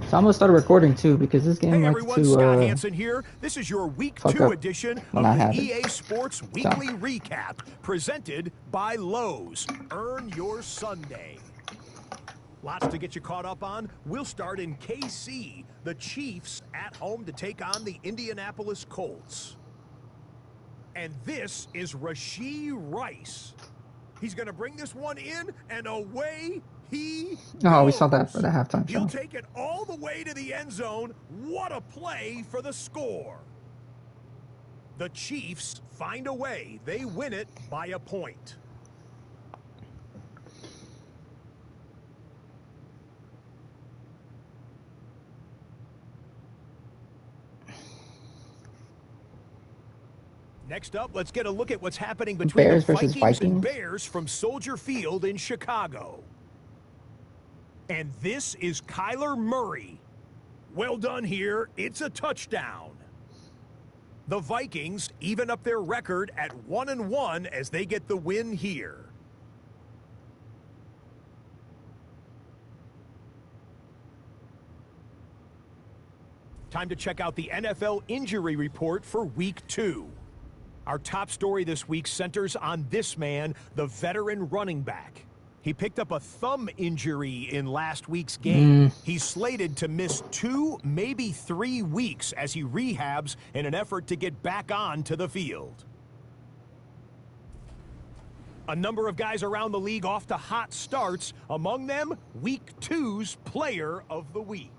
So I'm gonna start recording too because this game Hey likes everyone, Scott to Hansen here. This is your Week fuck 2 up edition when of I the have it. EA Sports So Weekly Recap, presented by Lowe's. Earn your Sunday. Lots to get you caught up on. We'll start in KC. The Chiefs at home to take on the Indianapolis Colts. And this is Rashee Rice. He's going to bring this one in, and away he goes. we saw that for the halftime show. He'll take it all the way to the end zone. What a play for the score. The Chiefs find a way. They win it by a point. Next up, let's get a look at what's happening between Bears the versus Vikings and Vikings. Bears from Soldier Field in Chicago. And this is Kyler Murray. Well done here. It's a touchdown. The Vikings even up their record at 1-1 as they get the win here. Time to check out the NFL injury report for Week 2. Our top story this week centers on this man, the veteran running back. He picked up a thumb injury in last week's game. He's slated to miss 2, maybe 3 weeks as he rehabs in an effort to get back onto the field. A number of guys around the league off to hot starts. Among them, Week 2's Player of the Week.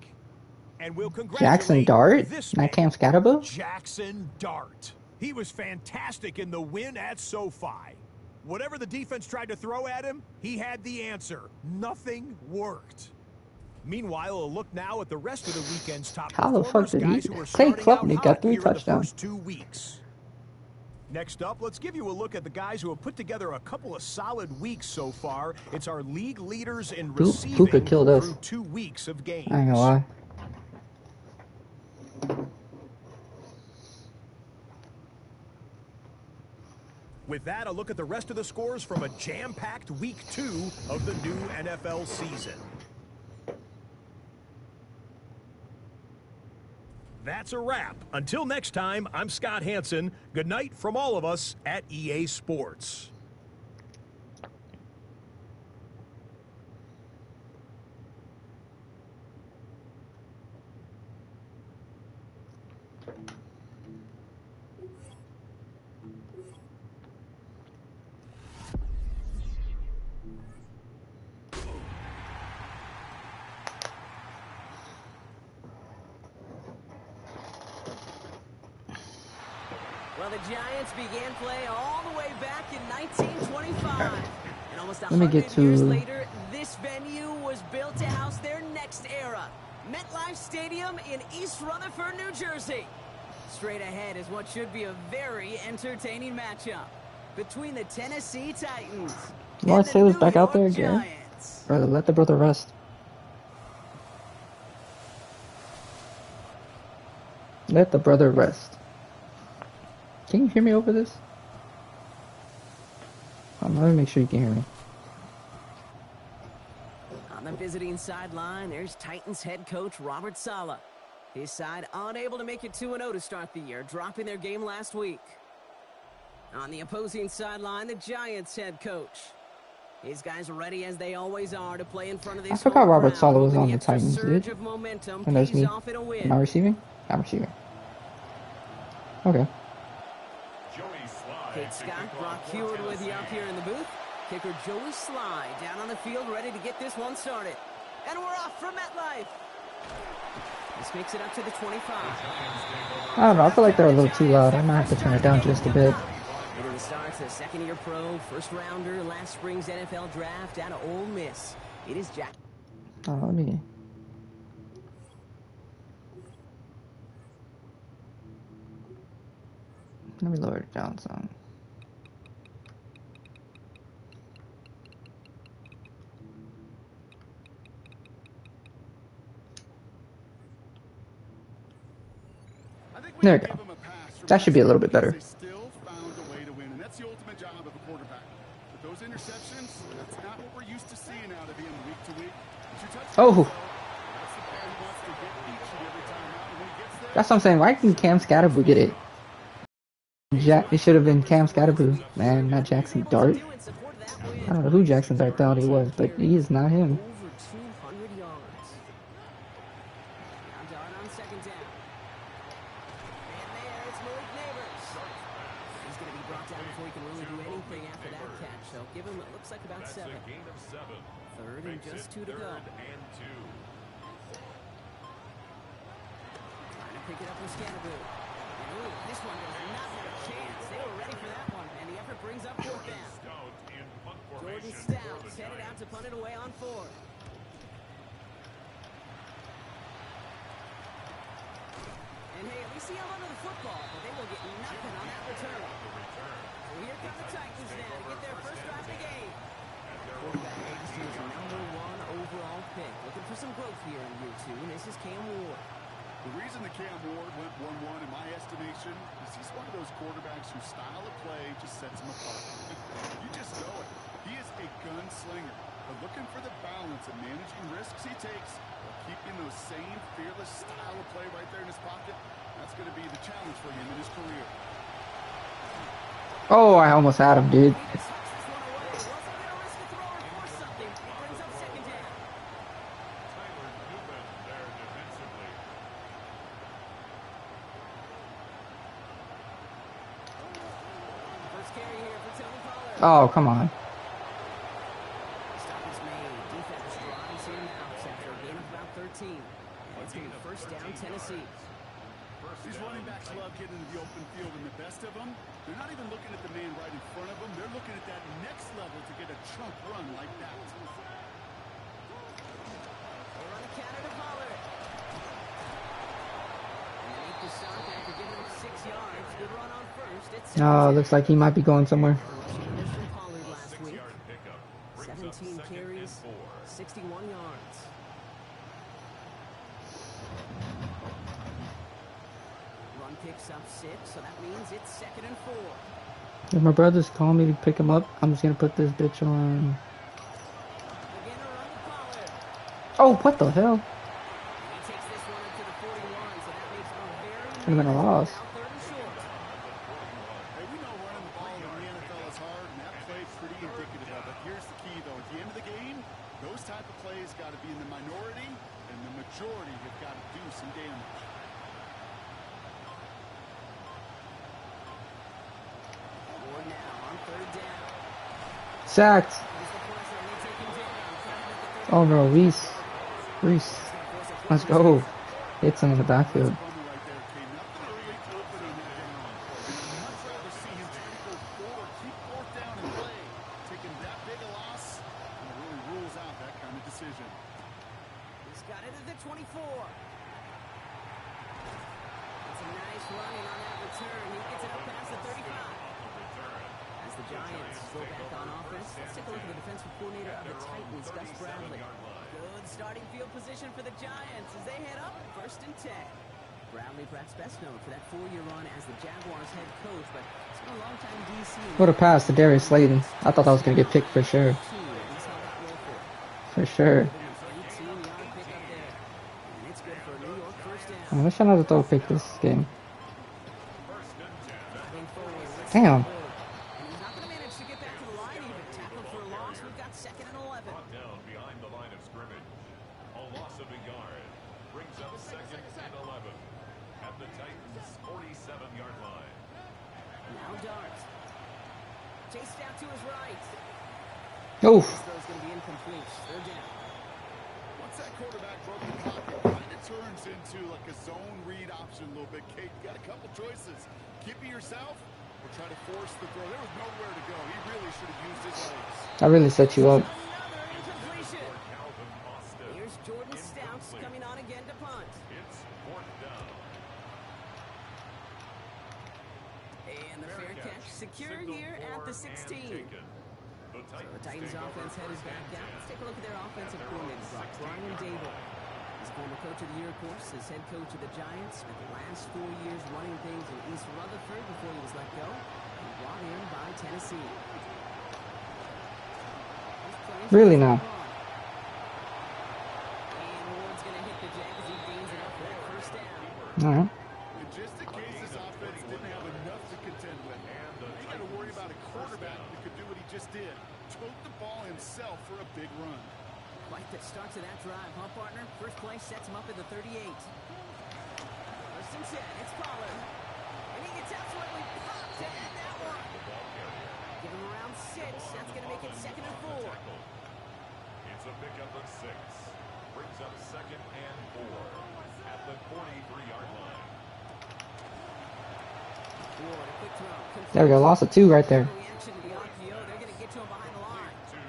And we'll congratulate Jackson Dart, this not man, Cam Scatterbo. Jackson Dart. He was fantastic in the win at SoFi. Whatever the defense tried to throw at him, he had the answer. Nothing worked. Meanwhile, a look now at the rest of the weekend's top How the fuck performers, did he guys who are Clay starting out Klubnik hot got 3 here in the touchdowns? first 2 weeks. Next up, let's give you a look at the guys who have put together a couple of solid weeks so far. It's our league leaders in receiving Puka killed us. through 2 weeks of games. I ain't gonna lie. With that, a look at the rest of the scores from a jam-packed Week 2 of the new NFL season. That's a wrap. Until next time, I'm Scott Hansen. Good night from all of us at EA Sports. Well, the Giants began play all the way back in 1925. And almost Let me get 100 to- years later, this venue was built to house their next era. MetLife Stadium in East Rutherford, New Jersey. Straight ahead is what should be a very entertaining matchup between the Tennessee Titans You want and to the say was New back out there York again? Giants. Brother, let the brother rest. Let the brother rest. Can you hear me over this? Let me make sure you can hear me. On the visiting sideline, there's Titans head coach Robert Saleh. His side unable to make it 2-0 to start the year, dropping their game last week. On the opposing sideline, the Giants head coach. His guys are ready as they always are to play in front of this I forgot home Robert crowd, Saleh was hoping on the extra Titans, surge dude. of momentum And that's pays me. off in a win. Am I receiving? I'm receiving. Okay. Kate Scott, Brock Heward with you up here in the booth. Kicker Joey Sly down on the field, ready to get this one started. And we're off for MetLife. This makes it up to the 25. I don't know. I feel like they're a little too loud. I might have to turn it down just a bit. Into the starts, a second-year pro, first-rounder, last spring's NFL draft out of Ole Miss. It is Jack. Oh, let me lower it down some. There we go. That should be a little bit better. Still found a way to win, and that's the ultimate job of a quarterback. But those interceptions, that's not what we're used to seeing out of him week to week. Oh. That's the player he wants to be. That's what I'm saying. Why didn't Cam Scatterboo get it? It should have been Cam Scatterboo, man, not Jackson Dart. I don't know who Jackson Dart thought he was, but he is not him. Over 200 yards. Now Dart on second down. And there, it's Malik Neighbors. He's going to be brought down before he can really do anything after that catch. So give him, it looks like about 7. Third and just 2 to go. Trying to pick it up with Scatterboo. Ooh, this one does not have a chance. They were ready for that one, and the effort brings up 4th down. Jordan Stouts headed out to punt it away on 4th. And hey, at least he held onto the football, but they will get nothing on that return. So here come the Titans now to get their first drive of the game. Quarterback Hastings, #1 overall pick. Looking for some growth here in year 2, and this is Cam Ward. The reason the Cam Ward went 1-1 in my estimation is he's one of those quarterbacks whose style of play just sets him apart. You just know it. He is a gunslinger, but looking for the balance of managing risks he takes while keeping those same fearless style of play right there in his pocket. That's going to be the challenge for him in his career. Oh, I almost had him, dude. Oh, come on. Stop is made. Defense drives him out after a gain of about 13. It's going to be first down, Tennessee. These running backs love getting into the open field, and the best of them, they're not even looking at the man right in front of them. They're looking at that next level to get a chunk run like that. They run a counter to Pollard. And they make the stop after giving him 6 yards. Good run on first. It's Oh, looks like he might be going somewhere. 17 carries, 61 yards. Run picks up 6, so that means it's 2nd and 4. If my brother's calling me to pick him up, I'm just gonna put this bitch on. Again, a run to Pollard. Oh, what the hell? He takes this one up to the 41, so that makes a very Could have been a loss. now 3rd and short. Hey, we know running the ball in the NFL is hard, and that play is pretty indicative of it. Here's the key, though. At the end of the game, those type of plays got to be in the minority, and the majority have got to do some damage. Ward now on 3rd down. Sacked. Here's the pressure, and they take him down. Oh no, Reese. Let's go. Hits him in the backfield. He's got it at the 24. It's a nice running on that return. He gets it up past the 35. As the Giants go back on offense, let's take a look at the defensive coordinator of the Titans, Gus Bradley. Good starting field position for the Giants as they head up 1st and 10. Bradley perhaps best known for that 4-year run as the Jaguars head coach, but it's been a long time DC. What a pass to Darius Slayton. I thought that was gonna get picked for sure. For sure. I wish I know to throw a pick this game. Damn. He's not going to manage to get back to the line even. Tackled for a loss. We've got 2nd and 11. Down behind the line of scrimmage. A loss of a yard. Brings up 2nd and 11. At the Titans' 47-yard line. Now Dart. Chased out to his right. Oof. This throw's going to be incomplete. 3rd down. Once that quarterback broke the pocket, it kind of turns into like a zone read option a little bit. Kate, you got a couple choices. Keep it yourself or try to force the throw. There was nowhere to go. He really should have used his legs. I really set you up. Another incompletion. Here's Jordan Stouts coming on again to punt. It's 4th down. And the fair catch secured here at the 16. So the Titans offense headed back out. Let's take a look at their offensive coordinator, Brian Dable. He's former coach of the year, of course, as head coach of the Giants. Spent the last 4 years running things in East Rutherford before he was let go and brought in by Tennessee. Really now. And Ward's going to hit the jack as he gains it up for that 1st down. Alright. just did. Took the ball himself for a big run. Quite the start to that drive, huh, partner? First play sets him up at the 38. First and 10, it's Pollard. And he gets absolutely popped to end that one. Give him around 6. That's going to make it 2nd and 4. It's a pickup of 6. Brings up 2nd and 4 at the 43-yard line. Ward, a quick throw. There we go. Loss of 2 right there. Reaction to the RPO. They're going to get to him behind the line. 2-0.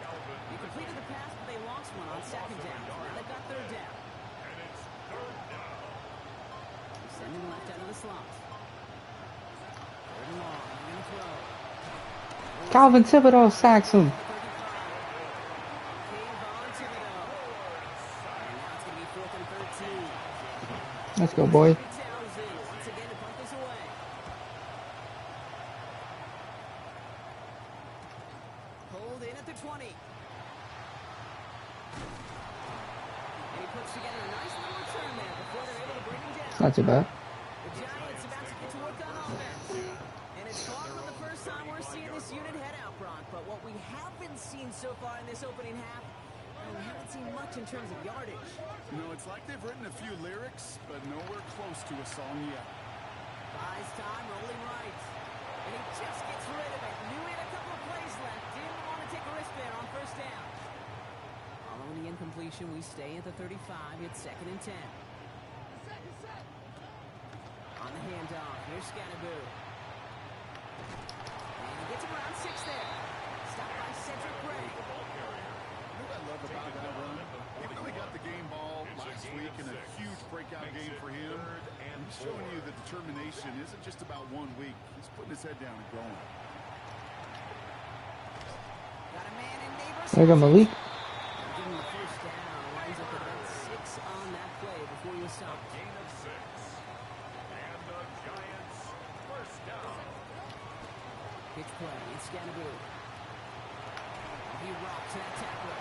Calvin. They completed the pass, but they lost one on 2nd down. Now they've got 3rd down. And it's 3rd down. Sending left out of the slot. 3rd and long. They're going to throw. Calvin Thibodeau sacks him. Let's go, boy. Hold in at the 20. And he puts together a nice little return there before they're able to bring him down. Not too bad. The Giants about to get to work on offense. And it's far from the first time we're seeing this unit head out, Brock. But what we haven't seen so far in this opening half, we haven't seen much in terms of yardage. No, it's like they've written a few lyrics, but nowhere close to a song yet. Buys time, rolling right. And he just gets rid of it. Knew he had a couple of plays left. Didn't want to take a risk there on 1st down. Following the incompletion, we stay at the 35. It's 2nd and 10. On the handoff, here's Scatterboo. And he gets him around 6 there. Stopped by Cedric Gray. What I love about that run, even though he got the game ball last week in a huge breakout game for him, he's showing you that determination isn't just about 1 week. He's putting his head down and going. Got a man in neighbors. There you go, Malik. Give him the 1st down. Lines up at about 6 on that play before you stop. Gain of 6. And the Giants 1st down. Pitch play. It's Scatterboo. He rocks that tackler.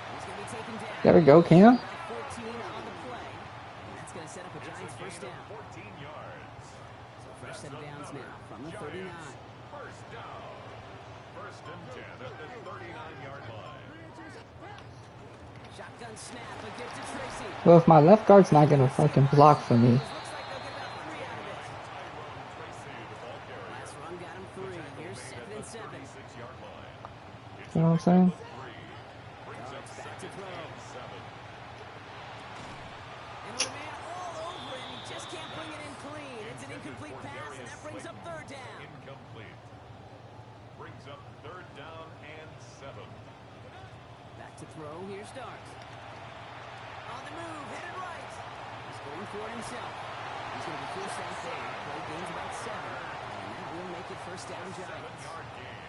He's going to be taken down. There we go, Cam. 14 on the play. And that's going to set up a Giants 1st down. 14 yards. So fresh set of downs now from the 39. 1st down. 1st and 10 at the 39-yard line. Shotgun snap. A gift to Tracy. Well, if my left guard's not gonna fucking block for me. Looks like they'll get about 3 out of it. Tracy, the ball carrier. Last run got him 3. Here's 2nd and 7. 36-yard line. You know what I'm saying? Brings up Back to 2nd throw. and 7. And with a man all over him, he just can't bring it in clean. It's an incomplete pass, and that brings up 3rd down. Incomplete. Brings up 3rd down and 7. Back to throw. Here's Starks. On the move, headed right. He's going for it himself. He's going to be forced out there. Play gains about 7. And that will make it 1st down Giants. 7-yard gain.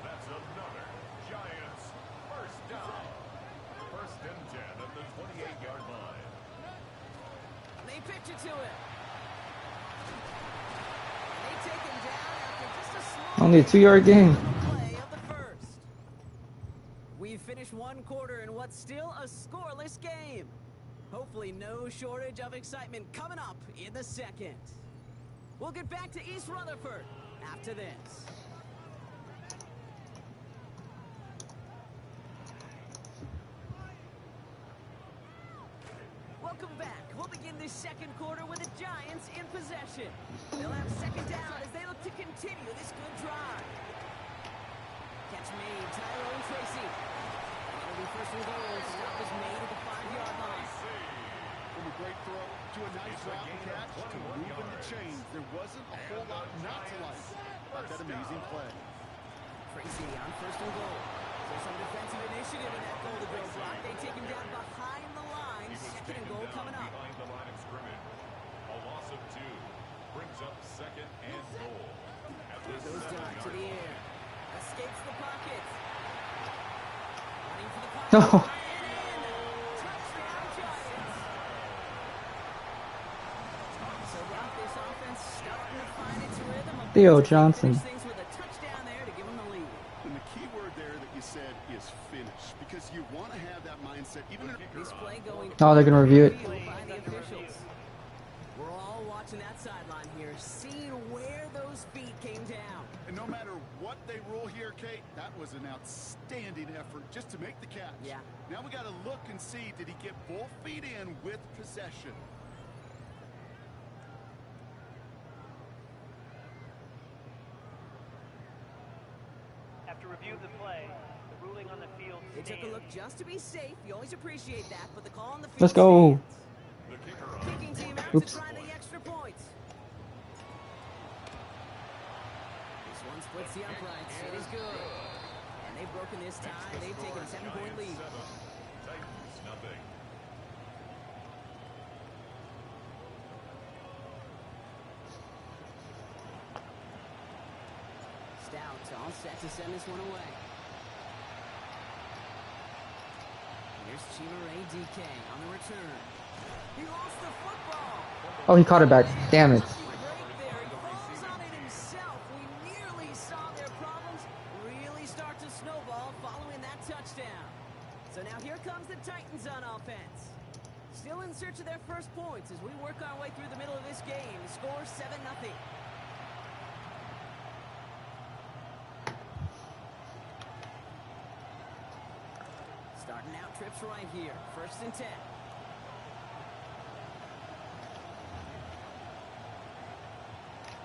That's another Giants 1st down. 1st and 10 at the 28-yard line. They pitch it to him. And they take him down after just a small Only a 2-yard gain. play of the 1st. We've finished 1 quarter in what's still a scoreless game. Hopefully no shortage of excitement coming up in the 2nd. We'll get back to East Rutherford after this. Welcome back. We'll begin this 2nd quarter with the Giants in possession. They'll have 2nd down as they look to continue this good drive. Catch made, Tyrone Tracy. It'll be 1st and goal. Stop is made at the 5-yard line. From a great throw to a nice route and catch to moving the chains. There wasn't a whole lot not to like about that amazing play. Tracy on 1st and goal. There's some defensive initiative in that goal to go block. They take him down behind the line. 2nd and goal coming up. Behind the line of scrimmage. A loss of 2. Brings up 2nd and goal. At the Goes down to the air. Escapes the pocket. Running for the pocket. No. Touchdown Giants. So Rock, this offense starting to find its rhythm. Theo Johnson. Finish things with a touchdown there to give them the lead. And the key word there that you said is finish, because you want to have that mindset even in This play going Oh, they're gonna review it. by the officials. We're all watching that sideline here, seeing where those feet came down. And no matter what they rule here, Kate, that was an outstanding effort just to make the catch. Yeah. Now we got to look and see, did he get both feet in with possession? After review of the play, the ruling on the field They stands. took a look just to be safe. You always appreciate that, but the call on the field Let's go. stands. The kicker on Kicking team out Oops. to try the extra points. This one splits the uprights. It is good. And they've broken this tie. They've taken a 7-point lead. Titans, nothing. Stout all set to send this one away. Here's Chimaray DK on the return. He lost the football. Oh, he caught it back. Damn it. Break there. He falls on it himself. We nearly saw their problems really start to snowball following that touchdown. So now here comes the Titans on offense. Still in search of their first points as we work our way through the middle of this game. Score 7-0. Starting out trips right here. 1st and 10.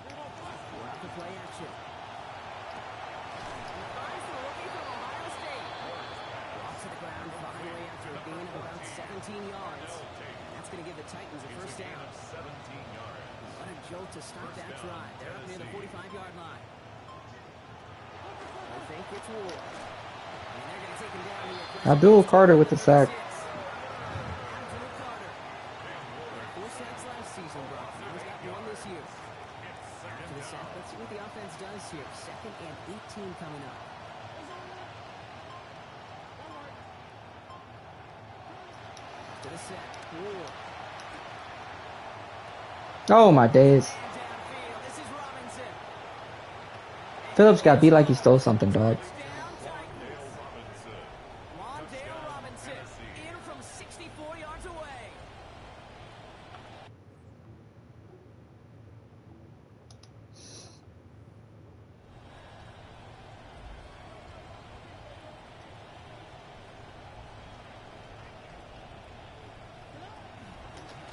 We're out to play action. He finds the rookie from Ohio State. Brought to the ground finally after a gain of about 17 yards. And that's going to give the Titans a first down. 17 yards. What a jolt to start that drive. They're up near the 45-yard line. I think it's Ward. And they're going to take him down here. Abdul Carter with the sack. Abdul Carter. 4 sacks last season, bro. He's got 1 this year. After the sack, let's see what the offense does here. 2nd and 18 coming up. After the sack, Ward. Oh my days. Downfield, this is Robinson. Phillips got beat like he stole something, dog. Touchdown, Titans. Wandale Robinson in from 64 yards away.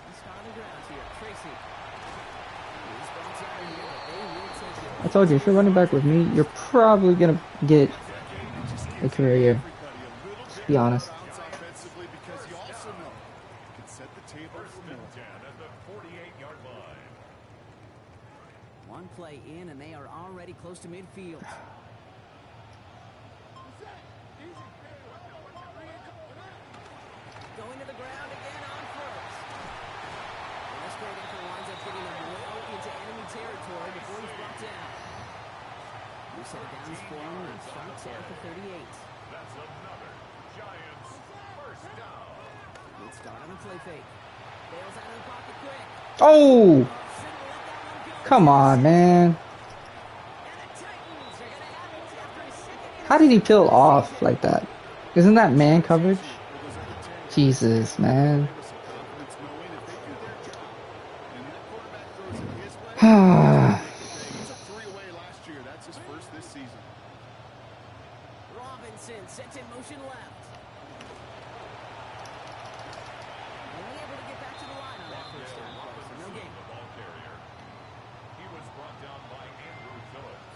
Let's start on the ground here. Tracy. He's bounced out of here, but they will take it. I told you, if you're running back with me, you're probably gonna get a career year. Let's be honest. Bounce offensively because you also know you can set the table for more. Down at the 48-yard line. One play in, and they are already close to midfield. Going to the ground again on first. And this great effort winds up getting him well into enemy territory before he's brought down. We set it down for him and starts at the 38. That's another Giants first down. Good start on a play fake. Bails out of the pocket quick. Oh! Shouldn't have let that one go. Come on, man. And the Titans are going to have it after a second. How did he peel off like that? Isn't that man coverage? Jesus, man. Confidence knowing if they do their job and that quarterback throws it his way, he took 3 away last year. That's his first this season. Robinson sets in motion left. Only able to get back to the line on that first down play, so no gain. The ball carrier. He was brought down by Andrew Phillips.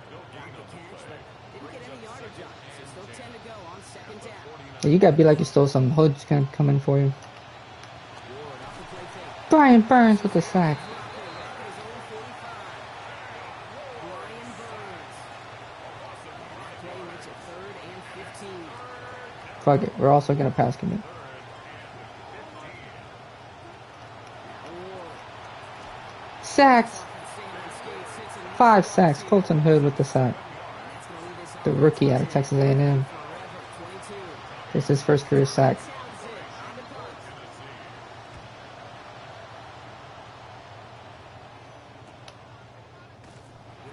No Got gain the on the catch, play. but didn't get any yardage on it, so still 10 to go on 2nd down. Yeah, you got beat like you stole some. Hood's gonna come in for you. Ward off the play fake. Brian Burns with the sack. His own 45. Brian Burns. Play makes it 3rd and 15. Fuck it. We're also gonna pass commit. Ward. Sacks. Staying on skates, sits in 5 sacks. Colton Hood with the sack. That's going to leave us The rookie out of Texas A&M. forever. 22. It's his first career sack. Sounds it on the punt.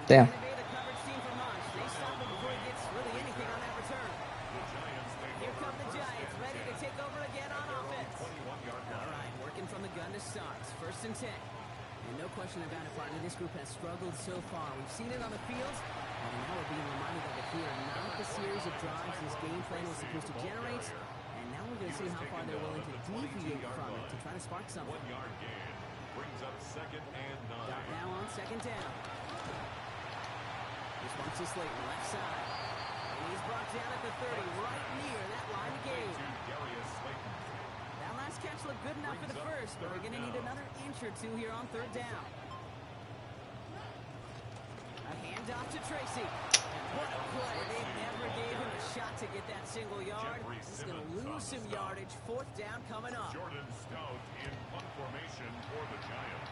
Damn. Gonna be the coverage team for Munch. They stop him before he gets really anything on that return. Here come the Giants, ready to take over again on offense. All right, working from the gun to start. 1st First and 10. And no question about it, partner, this group has struggled so far. We've seen it on the field, and now we're being reminded of it here. Not the series of drives this game plan was supposed to generate, and now we're going to see how far they're willing to deviate from it to try to spark something. 1 yard gain brings up 2nd and 9. Got now on 2nd down. This one's to Slayton, left side. And he's brought down at the 30, right near that line of game. That last catch looked good enough for the first, but they're going to need another inch or two here on 3rd down. A handoff to Tracy. And what a play. They never gave him a shot to get that single yard. He's going to lose some yardage. 4th down coming up. Jordan Stout in punt formation for the Giants.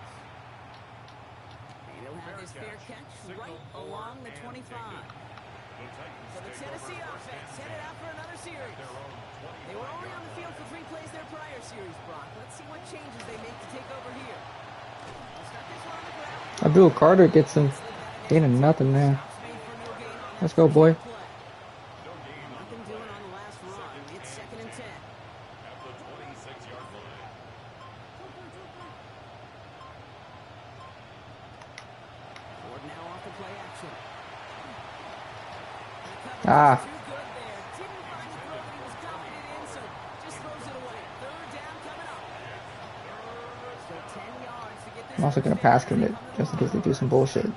He'll have his fair catch right along the 25. So the Tennessee offense headed out for another series. They were only on the field for 3 plays their prior series, Brock. Let's see what changes they make to take over here. They'll start this one on the ground. Abdul Carter gets him gaining nothing there. Let's go, boy. Nothing doing on the last run. It's 2nd and 10. At the 26-yard line. Ford now off the play action. Ah. Too good there. Didn't find the throw that he was confident in, so just throws it away. 3rd down coming up. So 10 yards to get this. I'm also going to pass commit just in case they do some bullshit. Here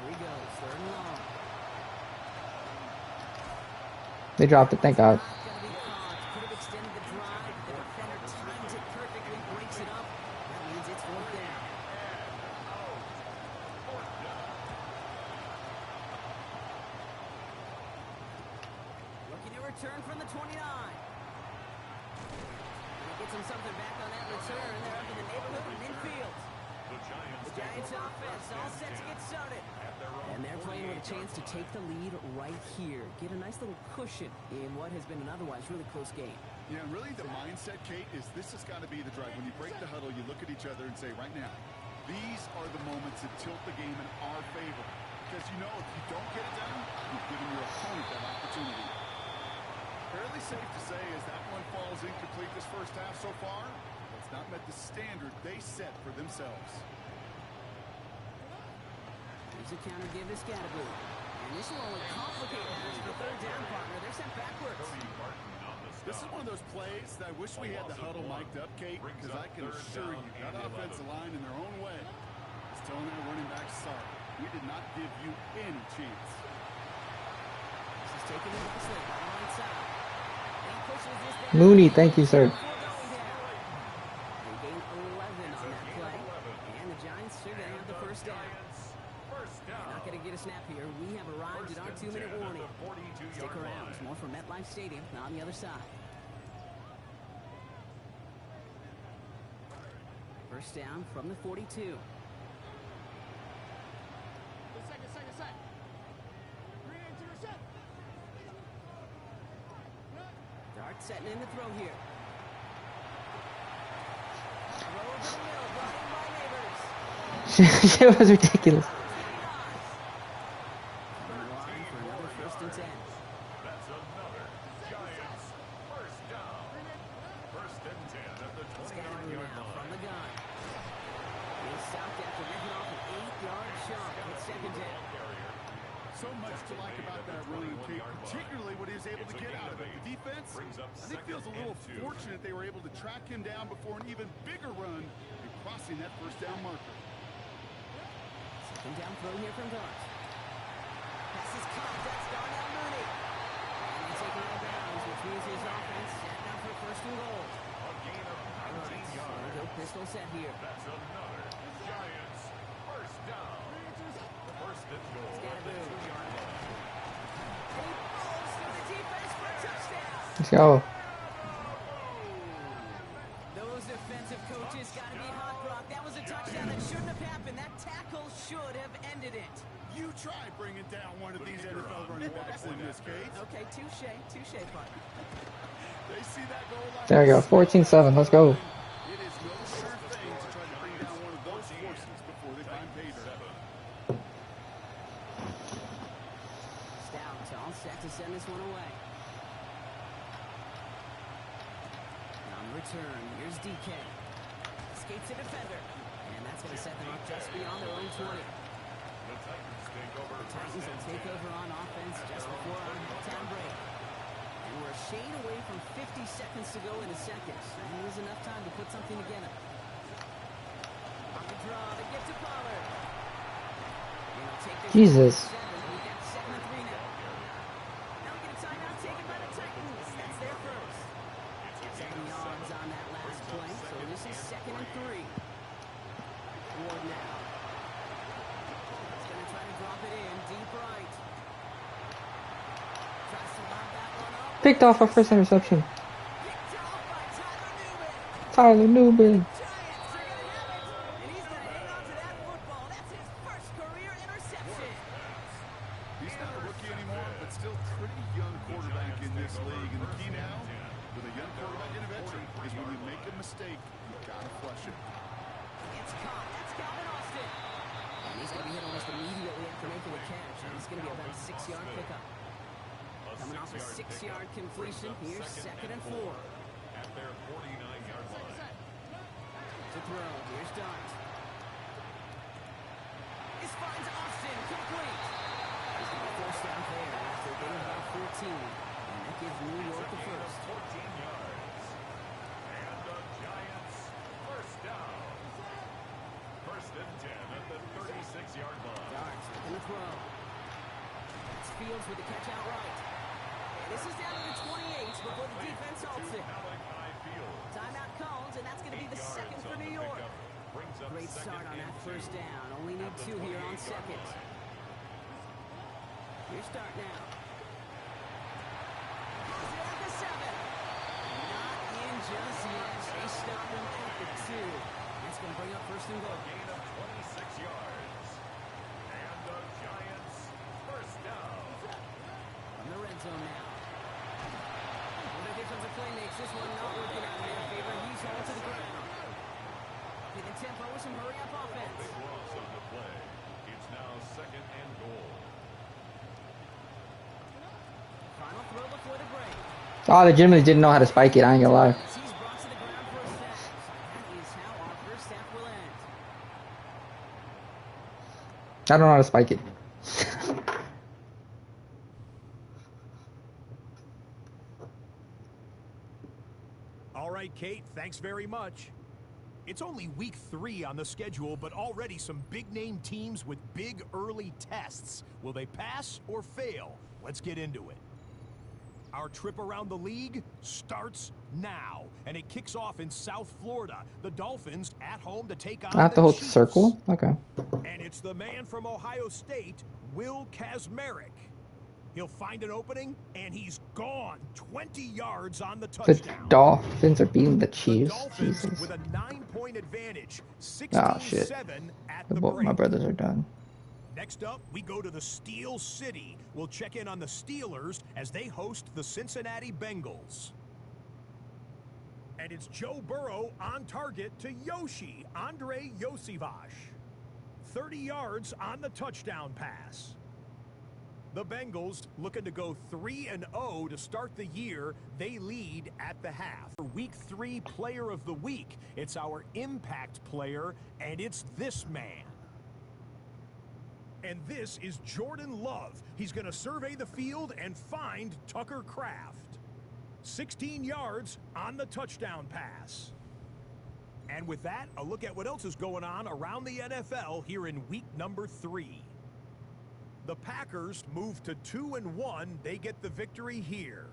we go. 3rd and long. They dropped it, thank God. Gonna be caught. Could have extended the drive, but the defender times it perfectly, breaks it up. That means it's 4th down. Looking to return from the 29. Gonna get some something back on that return. They're up in the neighborhood of midfield. The Giants offense all set to get started. And they're playing with a chance to take the lead right here. Get a nice little cushion in what has been an otherwise really close game. Yeah, really the mindset, Kate, is this has got to be the drive. When you break the huddle, you look at each other and say, right now, these are the moments that tilt the game in our favor. Because you know if you don't get it done, you've given your opponent that opportunity. Fairly safe to say as that one falls incomplete this first half so far, it's not met the standard they set for themselves. Here's a counter give to Scatterboo. And this will only complicate matters for 3rd down, partner. They're sent backwards. This is one of those plays that I wish we had the huddle mic'd up, Kate, because I can assure you that offensive line in their own way is telling their running back, sorry, we did not give you any chance. This is taken in by Slayton on the right side. And he pushes this down. Mooney, thank you, sir. They gain 11 on that play. And the Giants are going to have the 1st down. Not going to get a snap here. We have arrived at our 2-minute warning. Stick around. There's more from MetLife Stadium on the other side. 1st down from the 42. Dart setting in the throw here. Throw over the middle, brought in by Neighbors. Shit was ridiculous. Line for another 1st and 10. That's another Giants 1st down. 1st and 10 at the 29-yard Now from line. the gun. He's stopped after ripping off an 8-yard shot. It's 2nd down. So much to like about that run, Kate, particularly what he was able to get out of it. The defense, I think, feels a little fortunate they were able to track him down before an even bigger run and crossing that 1st down marker. 2nd down throw here from Dart. Pass is caught. That's Darnell Mooney. And he's taken out of bounds, which means his offense setting up for 1st and goal. A gain of 19 So yards. go pistol set here. That's another Giants 1st down. 1st and goal at the 2-yard line. And he falls through the defense for a touchdown. Let's go. Those defensive coaches got to be hot, Brock. That was a touchdown that shouldn't have happened. That tackle should have ended it. You try bringing down one of these NFL running backs in this case. Okay, touche, partner. They see that goal line. There we go. 14-7. Let's go. It is no sure thing to try to bring down one of those forces before they find pay dirt. Stout all set to send this one away. return. Here's DK. Escapes a defender. And that's going to set them up just beyond their own 20. The Titans will take over on offense just before our halftime break. And we're a shade away from 50 seconds to go in the second. And there's enough time to put something together. On the draw to get to Pollard. Jesus. We've got 7 and 3 now. Now we get a timeout taken by the Titans. That's their first. 7 yards on that last play. So this is 2nd and 3. Ward now. He's going to try to drop it in deep right. Tries to lob that one up. Picked off our first interception. Picked off by Tyler Newman. Tyler Newman. Giants are going to have it. And he's going to hang on to that football. That's his first career interception. He's not a rookie anymore, but still pretty young quarterback in this league. And the key now, with a young quarterback and a veteran, is when you make a mistake, you've got to flush it. It's caught. That's Calvin Austin. And he's going to be hit almost immediately after making a catch. And it's going to be about a 6-yard pickup. Coming off a 6-yard completion, here's 2nd and 4. at their 49-yard line. To throw, here's Dart. This finds Austin, complete. He's going to force down there after a gain of about 14. And that gives New York the first. 14 yards. And the Giants first down. 1st and 10 at the 36-yard line. Dart's looking to throw. That's Fields with the catch outright. And this is down to the 28 before the defense halts it. Timeout calls, and that's going to be the 2nd for New York. Great start on that first down. Only need 2 here on 2nd. Here's Dart now. Goes there at the 7. Not in just yet. They stop him at the 2. That's going to bring up 1st and goal. Gain of 26 yards. And the Giants first down. From the red zone now. When the defensive play makes this one not working out in their favor, he's hauled to the ground. Getting tempo with some hurry-up offense. Big loss on the play. It's now 2nd and goal. Final throw before the break. Oh, they legitimately didn't know how to spike it, I ain't gonna lie. He's brought to the ground for a sack. That is how our first half will end. I don't know how to spike it. All right, Kate, thanks very much. It's only week 3 on the schedule, but already some big-name teams with big early tests. Will they pass or fail? Let's get into it. Our trip around the league starts now, and it kicks off in South Florida. The Dolphins at home to take on I have to the hold the Chiefs. circle? Okay. And it's the man from Ohio State, Will Kazmarek. He'll find an opening, and he's gone. 20 yards on the The touchdown. Dolphins are beating the The Chiefs. Dolphins Jesus. with a 9-point advantage, Oh, shit. 16-7 at The the bo- my break. brothers are done. Next up, we go to the Steel City. We'll check in on the Steelers as they host the Cincinnati Bengals. And it's Joe Burrow on target to Andre Yosivas. 30 yards on the touchdown pass. The Bengals looking to go 3-0 to start the year. They lead at the half. For Week 3 Player of the Week, it's our impact player, and it's this man. And this is Jordan Love. He's going to survey the field and find Tucker Kraft. 16 yards on the touchdown pass. And with that, a look at what else is going on around the NFL here in week number 3. The Packers move to 2-1. They get the victory here.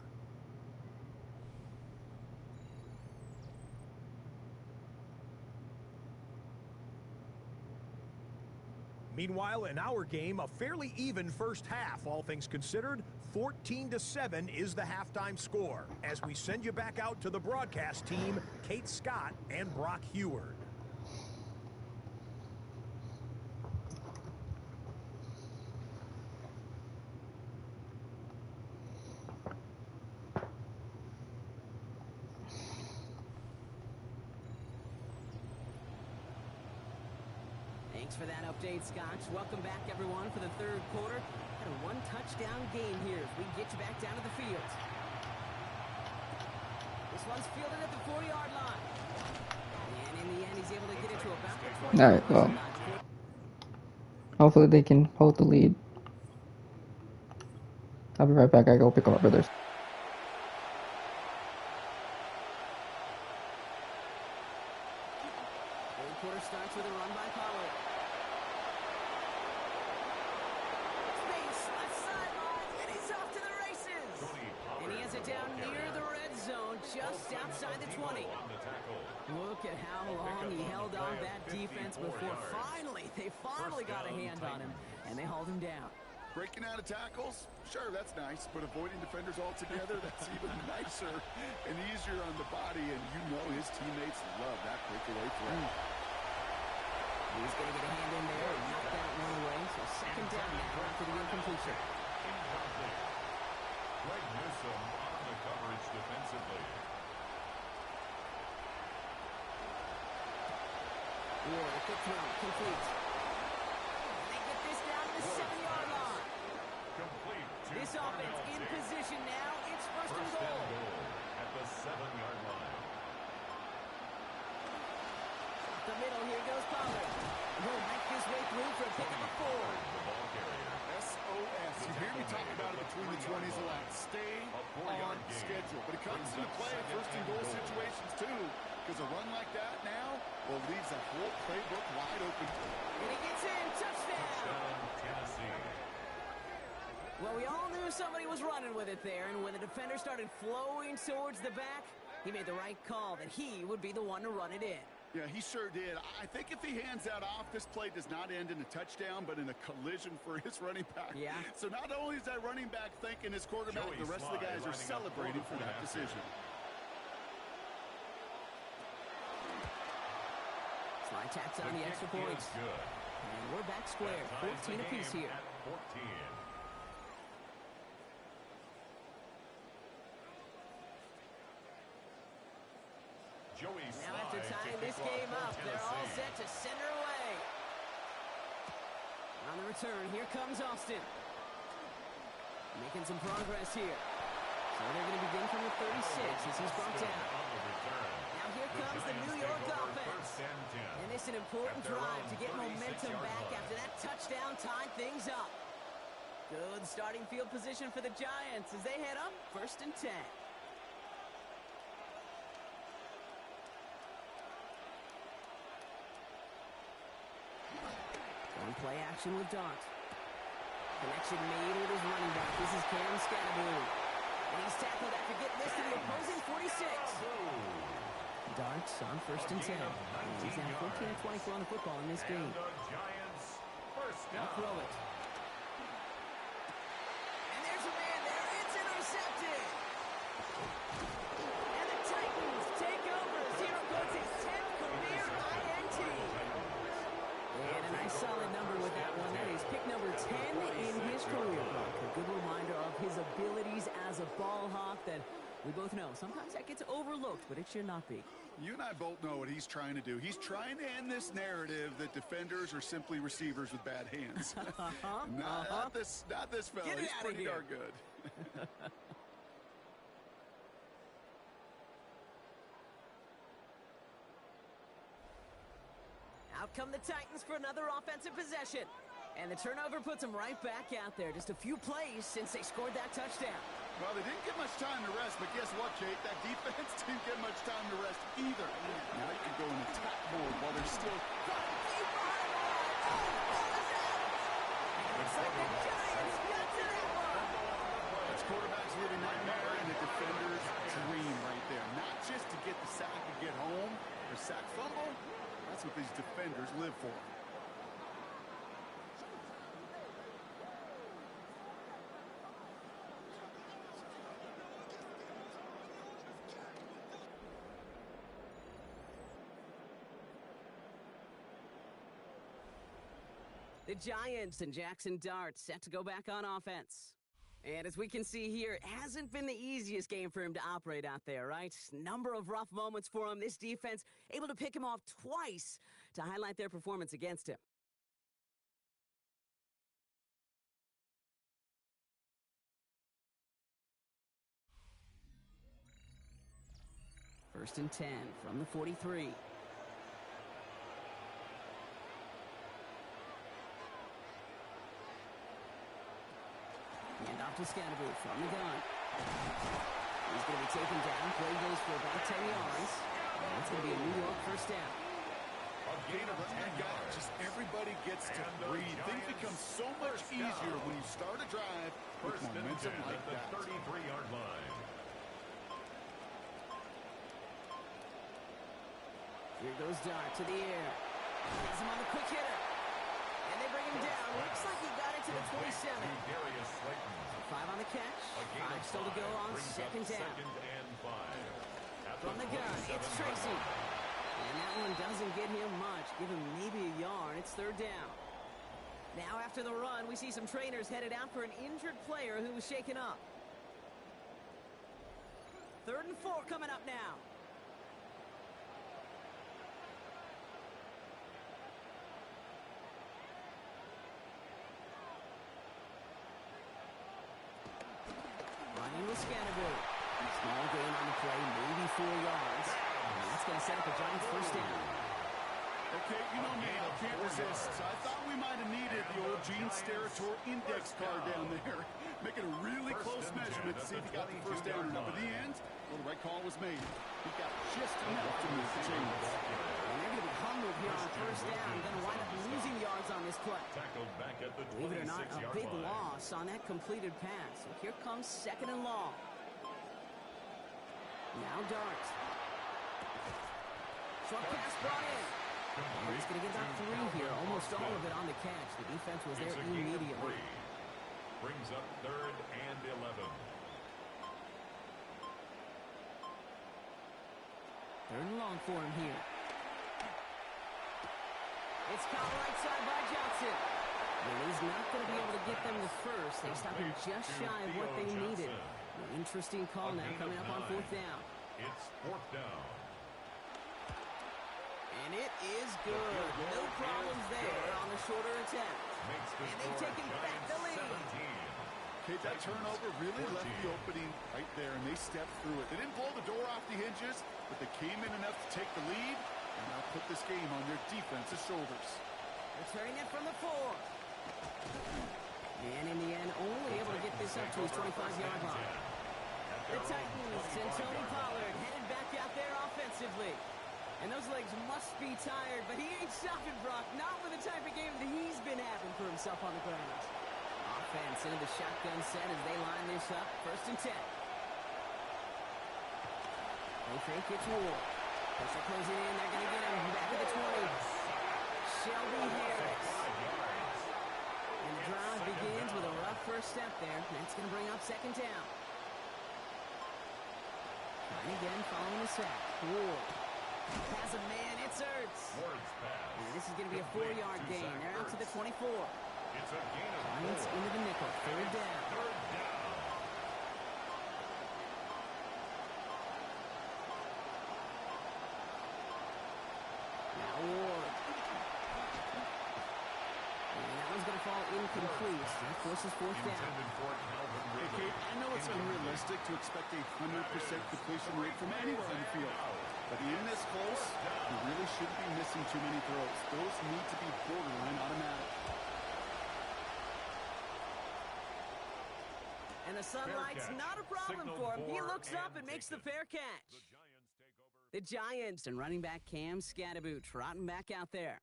Meanwhile, in our game, a fairly even first half, all things considered. 14-7 is the halftime score. As we send you back out to the broadcast team, Kate Scott and Brock Heward. Thanks for that update, Scotch. Welcome back, everyone, for the 3rd quarter. Had a 1-touchdown game here as we get you back down to the field. This one's fielded at the 40-yard line. And in the end, he's able to get it to about the 20. All right, well, hopefully they can hold the lead. I'll be right back. I go pick up my brothers. Third quarter starts with a run by Pollard. Space, left sideline, and he's off to the races. And he has it down near the red zone, just outside the 20. Look at how long he held on that defense before they finally got a hand on him, and they hauled him down. Breaking out of tackles, sure, that's nice, but avoiding defenders altogether, that's even nicer and easier on the body, and you know his teammates love that breakaway throw. He's going to get a hand in there and knock that one away, so second down now after the incompletion. Greg Newsome on the coverage defensively. Ward, a quick throw, complete. And they get this down to the 7-yard line. Complete. This offense in position now. It's first and goal. At the 7-yard line. Up the middle, here goes Pollard. He'll make his way through for a pickup of 4. The ball carrier. SOS. You hear me talk about it between the 20s a lot. Stay on schedule. But it comes into play in first and goal situations too. Because a run like that now, well, leaves that whole playbook wide open. And he gets in. Touchdown. Tennessee. Well, we all knew somebody was running with it there, and when the defender started flowing towards the back, he made the right call that he would be the one to run it in. Yeah, he sure did. I think if he hands that off, this play does not end in a touchdown, but in a collision for his running back. Yeah. So not only is that running back thanking his quarterback, the rest of the guys are celebrating for that decision. Slide taps on the extra points. And we're back square. 14 apiece here. 14. Now after tying this game up, they're all set to send her away. On the return, here comes Austin. Making some progress here. So they're going to begin from the 36 as he's brought down. Now here comes the New York offense. And it's an important drive to get momentum back after that touchdown tied things up. Good starting field position for the Giants as they head up 1st and 10. Play action with Dart. Connection made with his running back. This is Cam Scatterboom. And he's tackled after getting this to the opposing 46. Darts on 1st and 10. He's now 14 of 24 on the football in this game. I'll throw it. And there's a man there. It's intercepted. And the Titans take over as Hero puts his 10th career INT. And a nice solid number with that one. That is pick number 10 in his career. A good reminder of his abilities as a ball hawk that we both know. Sometimes that gets overlooked, but it should not be. You and I both know what he's trying to do. He's trying to end this narrative that defenders are simply receivers with bad hands. Not this fella. He's pretty darn good. Out come the Titans for another offensive possession. And the turnover puts them right back out there. Just a few plays since they scored that touchdown. Well, they didn't get much time to rest, but guess what, Kate? That defense didn't get much time to rest either. Now you can go in attack mode while they're still... Looks like the Giants got to that one. That's quarterback's living nightmare and a defender's dream right there. Not just to get the sack and get home or sack fumble. That's what these defenders live for. The Giants and Jackson Dart set to go back on offense. And as we can see here, it hasn't been the easiest game for him to operate out there, right? Number of rough moments for him. This defense able to pick him off twice to highlight their performance against him. First and 10 from the 43. Hand off to Scatterboot from the gun. He's going to be taken down. Play goes for about 10 yards. And it's going to be a New York first down. A gain of 10 yards. Just everybody gets to breathe. Things become so much easier when you start a drive with momentum like that. 33-yard line. Here goes Dart to the air. Has him on the quick hitter. And they bring him down. Looks like he got it to the 27. Darius Slayton. 5 on the catch. 5 still to go on second down. Second and 5. From the gun, it's Tracy. And that one doesn't get him much. Give him maybe a yard. It's third down. Now after the run, we see some trainers headed out for an injured player who was shaken up. 3rd and 4 coming up now. Running with Scatterboot. Small gain on the play, maybe 4 yards. And that's going to set up a Giants first down. Okay, you know me, I can't resist. So I thought we might have needed the old Gene Steratore index card down there. Make it a really close measurement to see if he got the first down or not. But in the end, well, the right call was made. He got just enough to move the chains. And they're going to be humbled here on first down. Going to wind up losing yards on this play. Tackled back at the 26-yard line. Believe it or not, a big loss on that completed pass. So here comes 2nd and long. Now Dart. Short pass brought in. And he's going to get about 3 here. Almost all of it on the catch. The defense was there immediately. Brings up 3rd and 11. 3rd and long for him here. It's caught right side by Johnson. And he's not going to be able to get them the first. They stop him just shy of what they needed. An interesting call now coming up on 4th down. It's 4th down. And it is good. No problems there on the shorter attempt. And they've taken back the lead. Okay, that turnover really left the opening right there, and they stepped through it. They didn't blow the door off the hinges, but they came in enough to take the lead, and now put this game on their defense's shoulders. Returning it from the 4. And in the end, only able to get this up to his 25-yard line. The Titans and Tony Pollard headed back out there offensively. And those legs must be tired, but he ain't stopping, Brock. Not with the type of game that he's been having for himself on the ground. Offense into the shotgun set as they line this up. 1st and 10. They fake it's Ward. Pressure closing in. They're going to get him back to the 20. Shelby Harris. And the drive begins with a rough first step there. That's going to bring up 2nd down. And again, following the sack. Ward. Has a man, it's Ertz. And this is going to be a 4-yard gain. They're out to the 24. It's a gain of 4. Giants into the nickel. 3rd down. 3rd down. Now Ward. And that one's going to fall incomplete. That forces 4th down. Intended for Calvin Okay, Ridley. I know it's unrealistic to expect a 100% completion rate from anywhere on the field. But in this close, you really shouldn't be missing too many throws. Those need to be borderline automatic. And the sunlight's not a problem for him. He looks up and makes the fair catch. The Giants and running back Cam Scatterboot trotting back out there.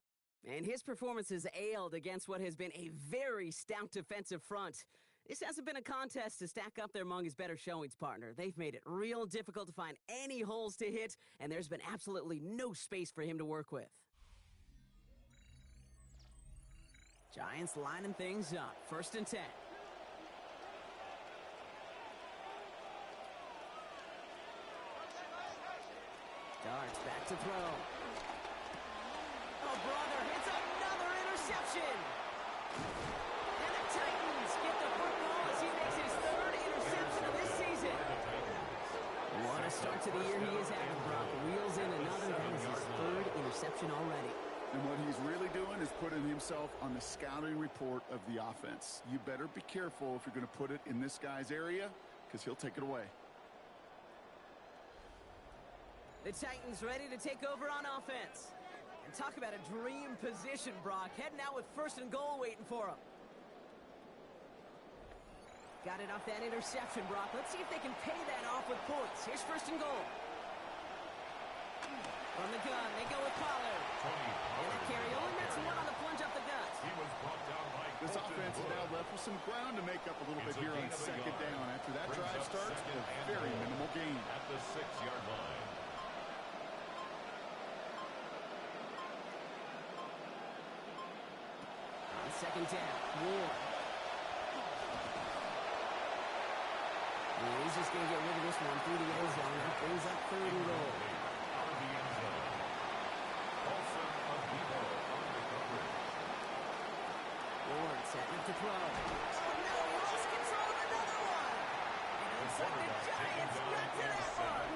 And his performance has ailed against what has been a very stout defensive front. This hasn't been a contest to stack up there among his better showings, partner. They've made it real difficult to find any holes to hit, and there's been absolutely no space for him to work with. Giants lining things up. 1st and 10. Darts back to throw. Oh, brother, it's another interception. And the Titans get the football as he makes his 3rd interception of this season. What a start to the year he is having, Brock. Wheels in another. That is his 3rd interception already. And what he's really doing is putting himself on the scouting report of the offense. You better be careful if you're going to put it in this guy's area, because he'll take it away. The Titans ready to take over on offense. And talk about a dream position, Brock. Heading out with 1st and goal waiting for him. Got it off that interception, Brock. Let's see if they can pay that off with points. Here's 1st and goal. From the gun, they go with Pollard. And that carry only makes one on the plunge up the gut. He was brought down by This offense is now left with some ground to make up a little bit here on 2nd down. After that drive starts, a very minimal gain. at the 6-yard line. On 2nd down, Ward. And he's just going to get rid of this one through the end zone. That brings up 3rd and goal. Out of the end zone. Olsen of Debo on the coverage. Ward setting up to throw. Oh no, he lost control of another one. And it looks like the Giants got to that one.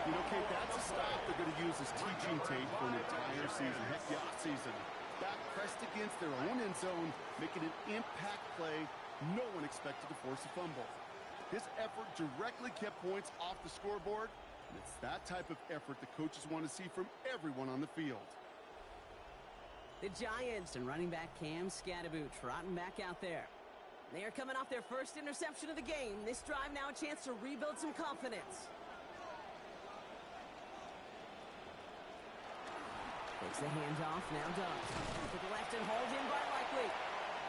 You know, Kate, that's a stop they're going to use as teaching tape for an entire season. Heck yeah, season. Back pressed against their own end zone, making an impact play. No one expected to force a fumble. His effort directly kept points off the scoreboard. And it's that type of effort the coaches want to see from everyone on the field. The Giants and running back Cam Scatterboot trotting back out there. They are coming off their 1st interception of the game. This drive now a chance to rebuild some confidence. Takes the handoff, now Doug. To the left and hauled in by Likely.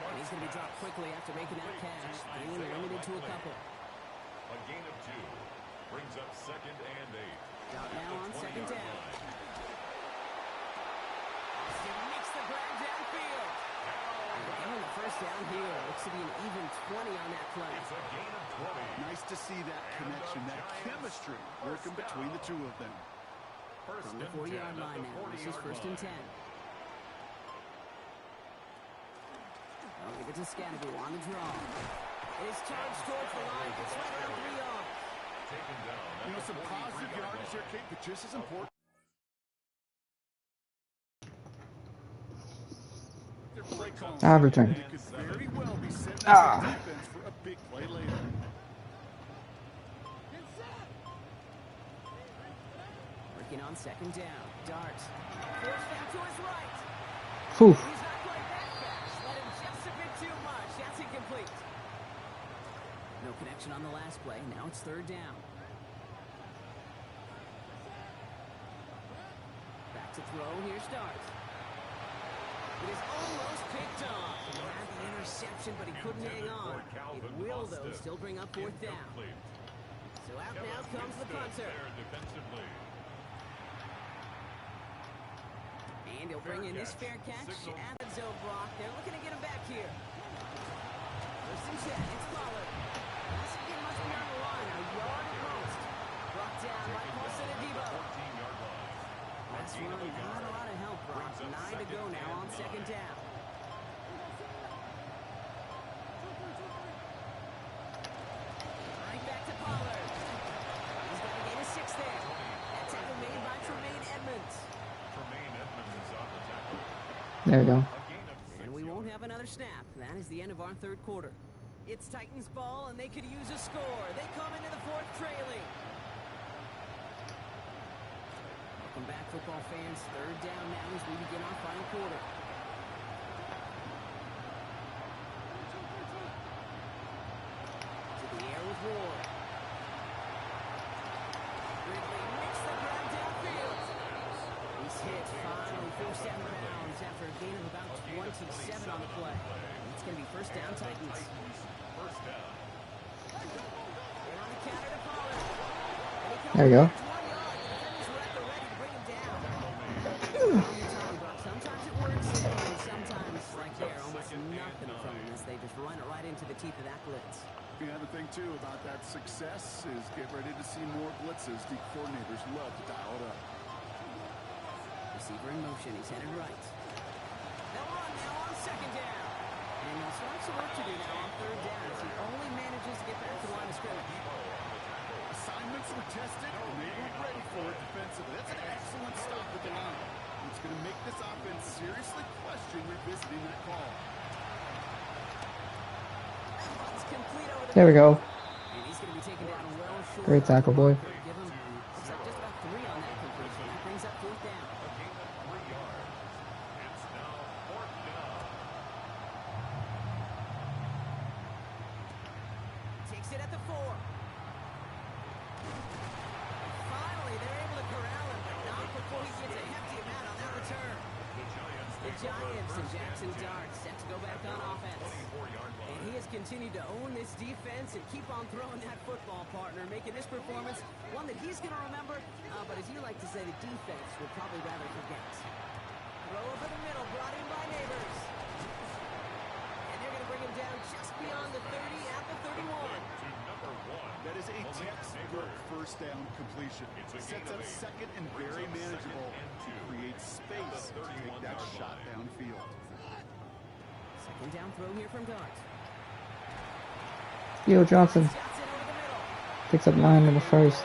And he's going to be dropped quickly after making that catch. Being limited to a couple. A gain of 2 brings up 2nd and 8. Down now on 2nd down. Austin makes the grab downfield. And getting the 1st down here. Looks to be an even 20 on that play. It's a gain of 20. Nice to see that connection, that chemistry working between the two of them. From the 40-yard line now. This is 1st and 10. I'll give it to Scatterboot on the draw. His charge towards the line. It's right around 3 yards. Taken down. You know, some positive yardage there, Kate, but just as important. I've returned. It could very well be set up defense for a big play later. Working on 2nd down. Dart. Forced down to his right. Whew. He's not quite that fast. Let him just a bit too much. That's incomplete. No connection on the last play. Now it's 3rd down. Back to throw. Here's Dart. It is almost picked off. He had the interception, but he couldn't hang on. It will, though, still bring up 4th down. So out now comes the punter. Defensively. And he'll bring in this fair catch at the zone block. They're looking to get him back here. 1st and 10. It's Pollard. This is getting much beyond the line. A yard at most. Brought down by Paulson and Debo. 14-yard line. Last run, not a lot of help, Brock. 9 to go now on 2nd down. Right back to Pollard. He's got a gain of 6 there. That tackle made by Tremaine Edmonds. Tremaine Edmonds is on the tackle. There we go. A gain of 6 And we won't have another snap. That is the end of our 3rd quarter. It's Titans ball, and they could use a score. They come into the 4th trailing. Welcome back, football fans. 3rd down now as we begin our final quarter. To the air with Ward. Ridley makes the grab downfield. He's hit, finally forced out of bounds after a gain of about 27 on the play. It's going to be 1st down, Titans. 1st down. They're on the counter to Pollard. There we go. Sometimes it works, and sometimes, like there, almost nothing from them as they just run it right into the teeth of that blitz. The other thing, too, about that success is get ready to see more blitzes. The coordinators love to dial it up. Receiver in motion. He's headed right. They'll run now on 2nd down. And he'll start some work to do now on 3rd down as he only manages to get back to the line of scrimmage. Assignments were tested, and they were ready for it defensively. That's an excellent stop at the line. It's going to make this offense seriously question revisiting that call. There we go. And he's going to be taken down well short. Great tackle, boy. Give him just about 3 on that takes it at the 4. Finally, they're able to corral him, but not before he gets a hefty amount on that return. The Giants and Jackson Dart set to go back on offense. And he has continued to own this defense and keep on throwing that football, partner, making this performance one that he's going to remember, but as you like to say, the defense will probably rather forget. Throw over the middle, brought in by Neighbors. And they're going to bring him down just beyond the 30 at the 31. That is a textbook first down completion. It sets up second and very manageable. Creates space to take that shot downfield. Second down throw here from Dart. Theo Johnson picks up 9 in the first.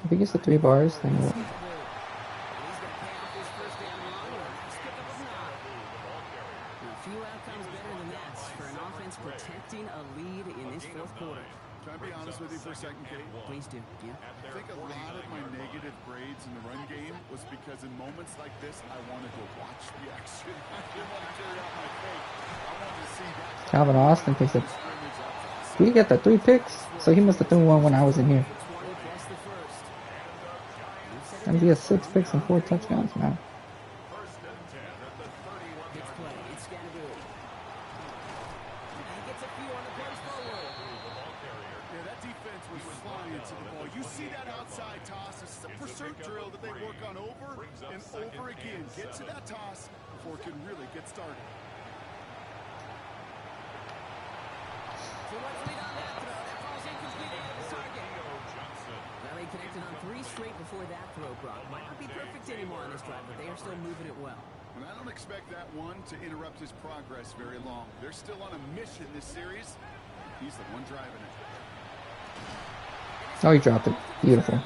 If he gets the 3 bars, then what? Protecting a lead in this fourth quarter. Can I be honest with you for a second, Kate? Please do. Yeah. I think a lot of my negative grades in the run game was because in moments like this, I wanted to watch the action. I didn't want to carry out my fate. I wanted to see that. Calvin Austin picks up. Did he get the 3 picks? So he must have thrown one when I was in here. And he has 6 picks and 4 touchdowns now. You see that outside toss. This is a pursuit drill that they work on over and over again. Get to that toss before it can really get started. Too much lead on that throw. That ball's incomplete ahead of the target. Well, they connected on 3 straight before that throw, Brock. Might not be perfect anymore on this drive, but they are still moving it well. And I don't expect that one to interrupt his progress very long. They're still on a mission this series. He's the one driving it. Oh, he dropped it. Beautiful.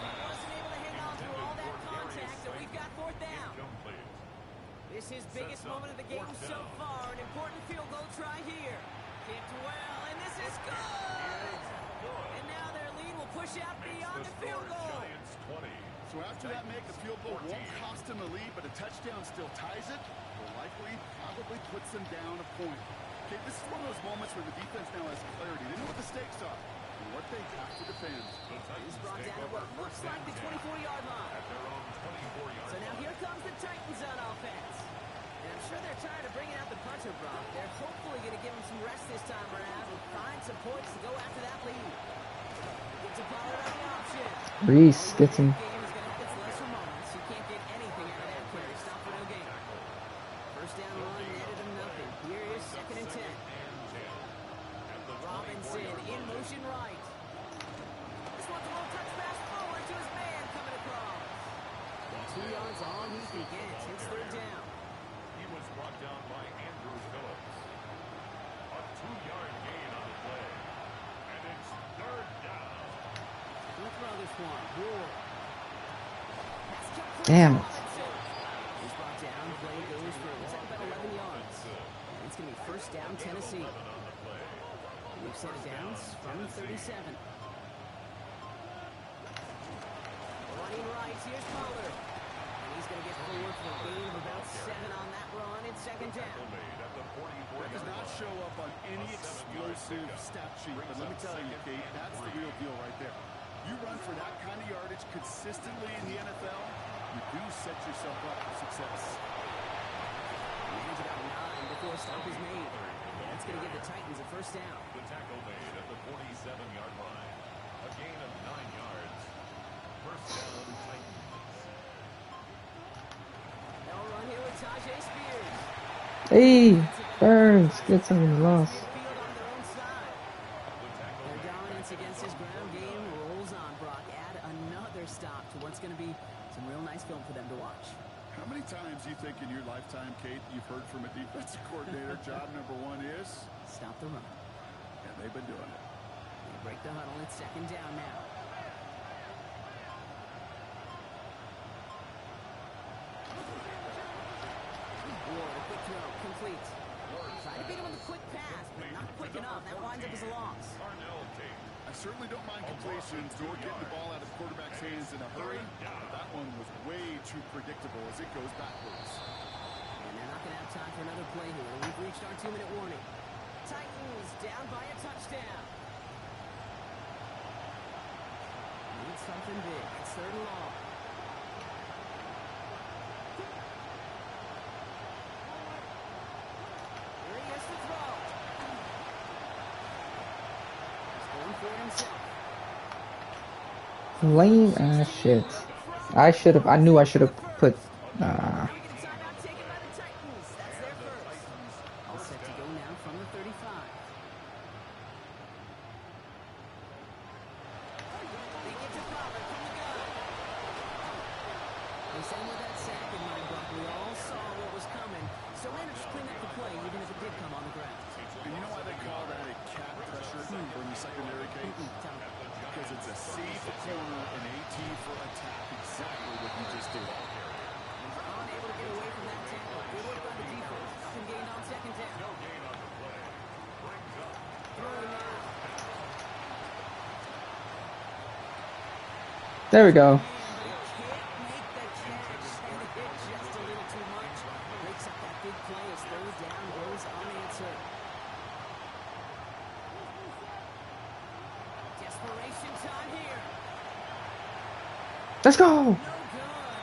This is biggest moment of the game so far. An important field goal try here. Kicked well, and this is good. And now their lead will push out beyond the field goal. So after that make, the field goal won't cost them a lead, but a touchdown still ties it. Will likely, probably puts them down a point. Okay, this is one of those moments where the defense now has clarity. They know what the stakes are and what they have to defend. He's brought down at what looks like the 24-yard line. So now here comes the Titans on offense. And I'm sure they're tired of bringing out the punter, Brock. They're hopefully going to give him some rest this time around and find some points to go after that lead. Gets a Pollard on the option. Reese gets him. It's lesser moments. You can't get anything out of that carry. Stop for no gain. First down run, netted him nothing. Here is 2nd and 10. Robinson in motion right. This one's a little touch pass forward to his man coming across. 2 yards all he can get. It's 3rd down. He was brought down by Andrew Phillips. A 2-yard gain on the play. And it's 3rd down. We'll throw this one. Ward. Damn it. He's brought down. Play goes for, looks like about 11 yards. It's going to be 1st down, Tennessee. We've set it down from 37. Running right, here's Pollard. And he's going to get forward for a gain of about 7 on that run. It's 2nd down. That does not show up on any explosive stat sheet, but let me tell you, Kate, that's the real deal right there. You run for that kind of yardage consistently in the NFL, you do set yourself up for success. Gains about 9 before a stop is made. That's going to give the Titans a 1st down. The tackle made at the 47-yard line. A gain of 9 yards. 1st down, Titans. They'll run here with Tajay Spears. Hey, Burns gets him in the loss. Field on their own side. Their dominance against his ground game rolls on, Brock. Add another stop to what's going to be some real nice film for them to watch. How many times do you think in your lifetime, Kate, you've heard from a defensive coordinator, job number 1 is? Stop the run. And they've been doing it. They break the huddle. It's 2nd down now. Ward, a quick throw, complete. Try to beat him with a quick pass, but not quick enough. That winds up as a loss. I certainly don't mind completions or getting the ball out of the quarterback's hands in a hurry. That one was way too predictable as it goes backwards. And they're not going to have time for another play here. We've reached our 2-minute warning. Titans down by a touchdown. Need something big. It's 3rd and long. Here he is to throw. He's going for it himself. Lame ass shit. I knew I should have put, Now we get a timeout taken by the Titans. That's their first. All set to go now from the 35. They get to Pollard from the gun. They send with that sack in mind, Buck. We all saw what was coming, so managed to clean up the play, even if it did come on the ground. And you know why they call that a cat pressure from the secondary, Kate? Because it's a C for corner and AT for attack. Exactly what you just did. Unable to get away from that tackle. Good work by the defense. Nothing gained on 2nd down. No gain on the play. Brings up Throwing now. there we go. But he can't make the catch, and it hit just a little too much. Breaks up that big play as 3rd down goes unanswered. Desperation time here. Let's go. No good. The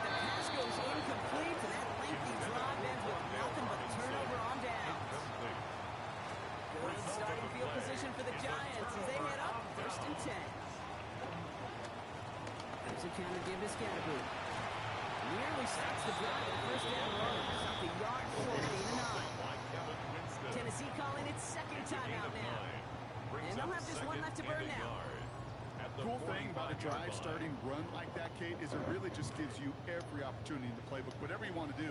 pass goes incomplete, and that lengthy drive ends with nothing but a turnover on downs. Good starting field position for the Giants as they head up 1st and 10. There's a counter give to Scatterboo. Nearly stops the drive at 1st down run. Up the yard short, 8-9. Tennessee calling its 2nd timeout now. And they'll have just one left to burn now. Cool thing about a drive starting run like that, Kate, is it really just gives you every opportunity in the playbook, whatever you want to do.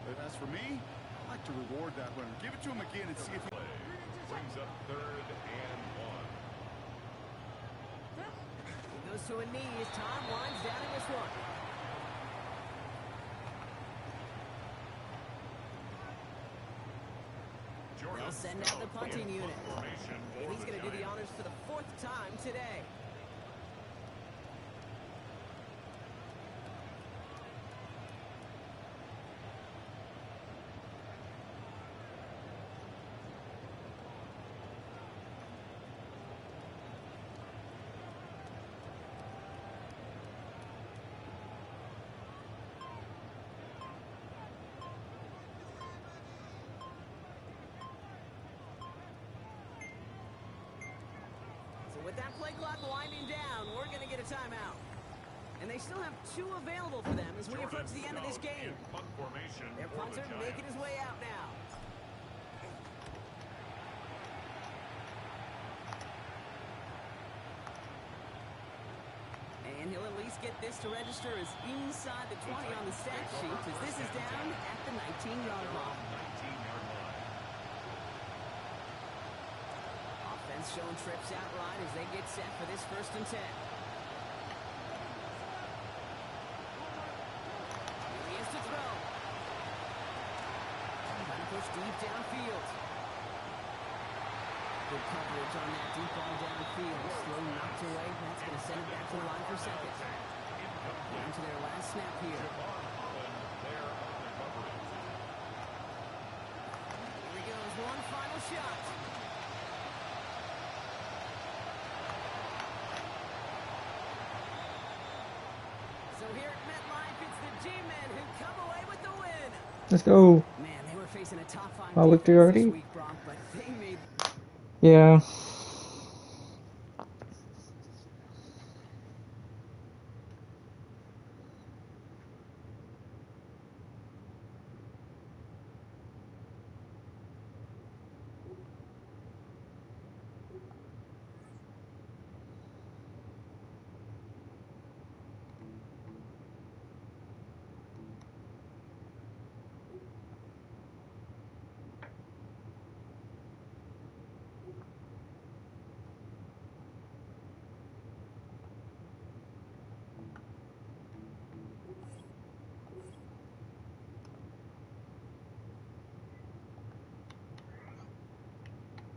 But as for me, I like to reward that runner. Give it to him again and see if he... brings up 3rd and 1. He goes to a knee as Tom winds down in this one. They'll send out the punting unit. And he's going to do the honors for the 4th time today. With that play clock winding down, we're going to get a timeout. And they still have 2 available for them as we approach the end of this game. Their punter making his way out now. And he'll at least get this to register as inside the 20 on the stat sheet as this is down at the 19-yard line. Offense showing trips out right as they get set for this 1st and 10. Here he is to throw. Trying to push deep downfield. Good coverage on that deep ball downfield. Slow knocked away. That's going to send it back to the line for 2nd. Down to their last snap here. Here he goes. One final shot. So here at MetLife, it's the G-Men who come away with the win. Let's go. Man, they were facing a top 5 Oh, victory defense already? this week, Brock, but they made... Yeah.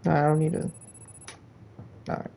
I don't need to. Alright.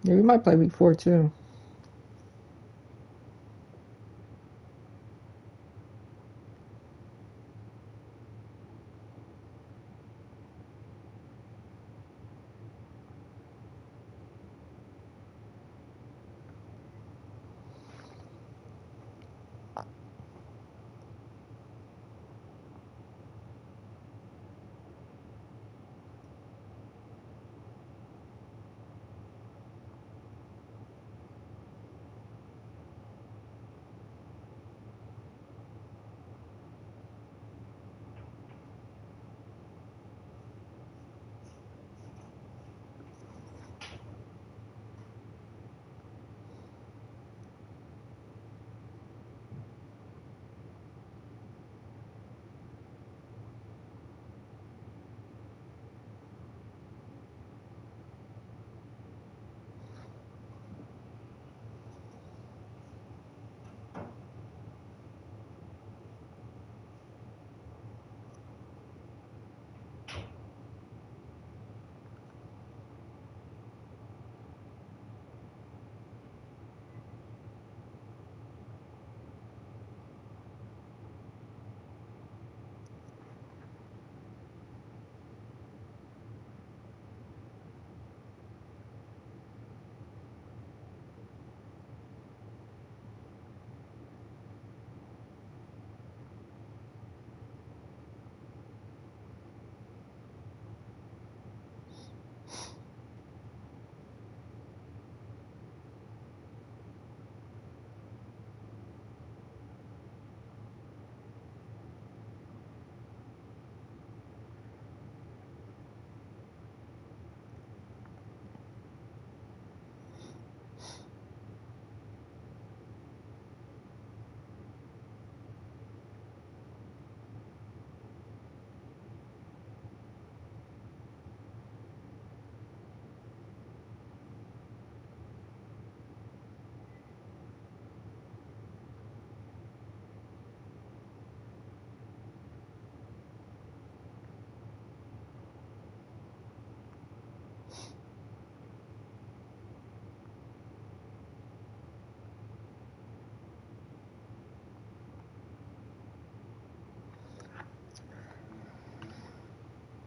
Yeah, we might play week 4 too.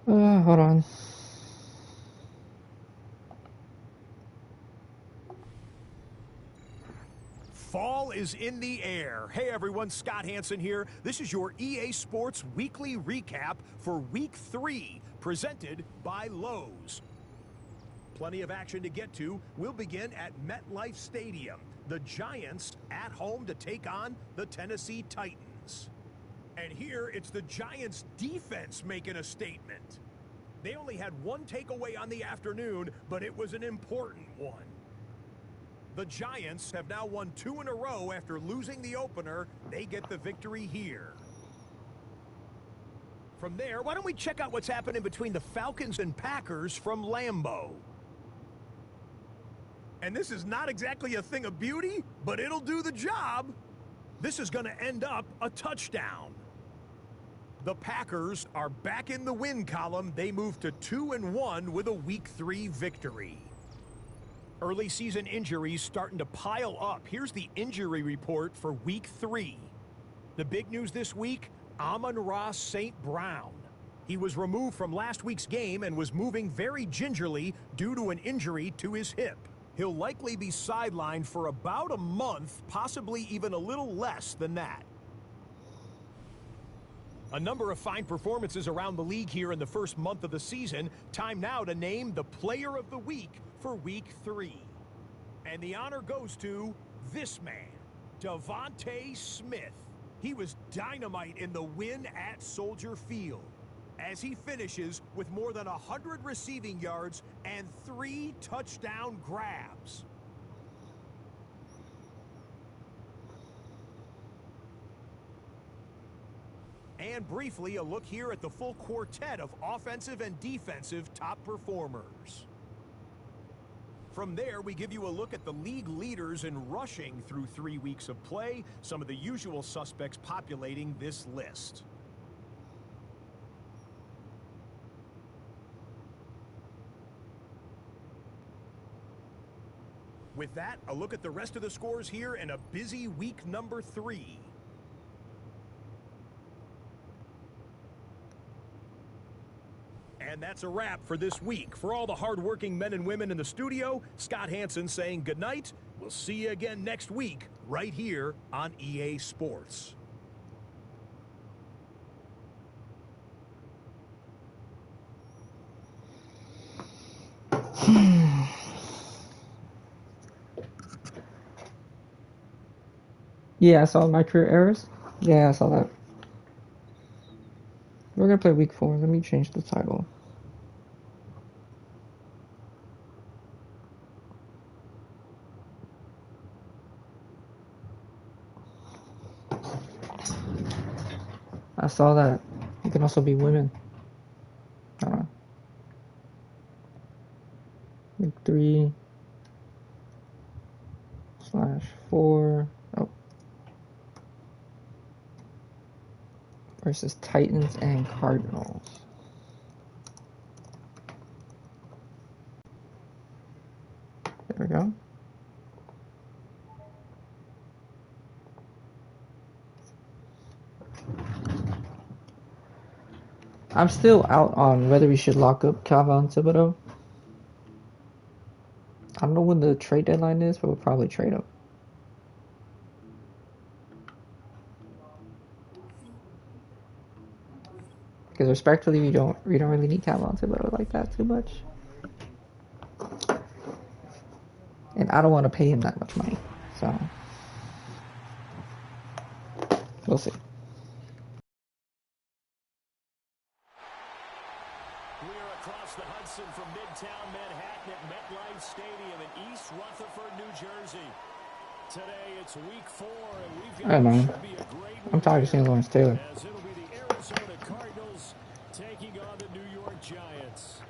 Hold on. Fall is in the air. Hey everyone, Scott Hansen here. This is your EA Sports Weekly Recap for Week 3, presented by Lowe's. Plenty of action to get to. We'll begin at MetLife Stadium. The Giants at home to take on the Tennessee Titans. And here it's the Giants' defense making a statement. They only had one takeaway on the afternoon, but it was an important one. The Giants have now won 2 in a row after losing the opener. They get the victory here. From there, why don't we check out what's happening between the Falcons and Packers from Lambeau. And this is not exactly a thing of beauty, but it'll do the job. This is going to end up a touchdown. The Packers are back in the win column. They move to 2-1 with a Week 3 victory. Early season injuries starting to pile up. Here's the injury report for Week 3. The big news this week, Amon-Ra St. Brown. He was removed from last week's game and was moving very gingerly due to an injury to his hip. He'll likely be sidelined for about a month, possibly even a little less than that. A number of fine performances around the league here in the first month of the season. Time now to name the Player of the Week for Week 3. And the honor goes to this man, Devontae Smith. He was dynamite in the win at Soldier Field, as he finishes with more than 100 receiving yards and 3 touchdown grabs. And briefly, a look here at the full quartet of offensive and defensive top performers. From there, we give you a look at the league leaders in rushing through 3 weeks of play, some of the usual suspects populating this list. With that, a look at the rest of the scores here and a busy week number 3. And that's a wrap for this week. For all the hardworking men and women in the studio, Scott Hansen saying goodnight. We'll see you again next week right here on EA Sports. Yeah, I saw my career errors. Yeah, I saw that. We're gonna play week 4. Let me change the title. I saw that. You can also be women. I don't know. Week 3/4. Oh. Versus Titans and Cardinals. There we go. I'm still out on whether we should lock up Calvin Thibodeau. I don't know when the trade deadline is, but we'll probably trade him. Because respectfully, we don't really need Calvin Thibodeau like that too much. And I don't want to pay him that much money. So we'll see. We're across the Hudson from Midtown Manhattan at MetLife Stadium in East Rutherford, New Jersey. Today it's week 4, and we've got should be a great I'm tired of seeing Lawrence Taylor. as it'll be the Arizona Cardinals taking on the New York Giants.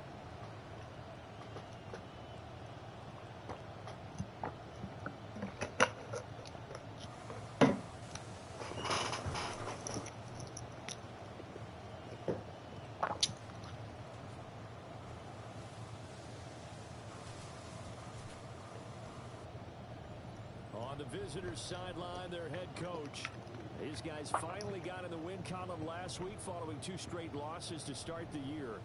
On the visitors' sideline, their head coach. These guys finally got in the win column last week following 2 straight losses to start the year.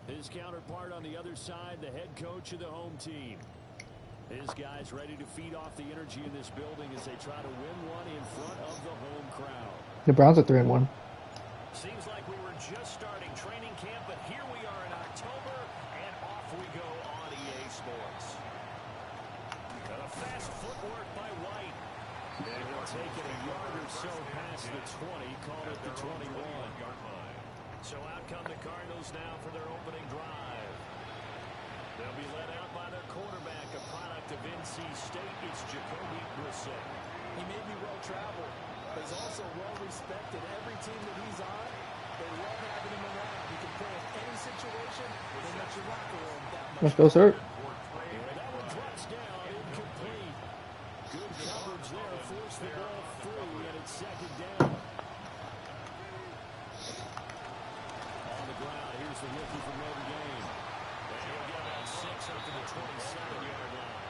His counterpart on the other side, the head coach of the home team. His guys ready to feed off the energy in this building as they try to win one in front of the home crowd. The Browns are 3-1. Seems like we were just starting training camp, but here we are in October, and off we go on EA Sports. A fast footwork by White. And he'll take it a yard or so past the 20, call it the 21-yard line. So out come the Cardinals now for their opening drive. They'll be led out by their quarterback, a product of NC State. It's Jacoby Brissett. He may be well-traveled, but he's also well-respected. Every team that he's on, they love having him around. He can play in any situation and let your locker room that much. Let's go, sir. That one drops down, incomplete. Good coverage there, forced the ball through, and it's 2nd down. On the ground, here's the rookie from Notre Dame. And he'll get about 6 up to the 27-yard line.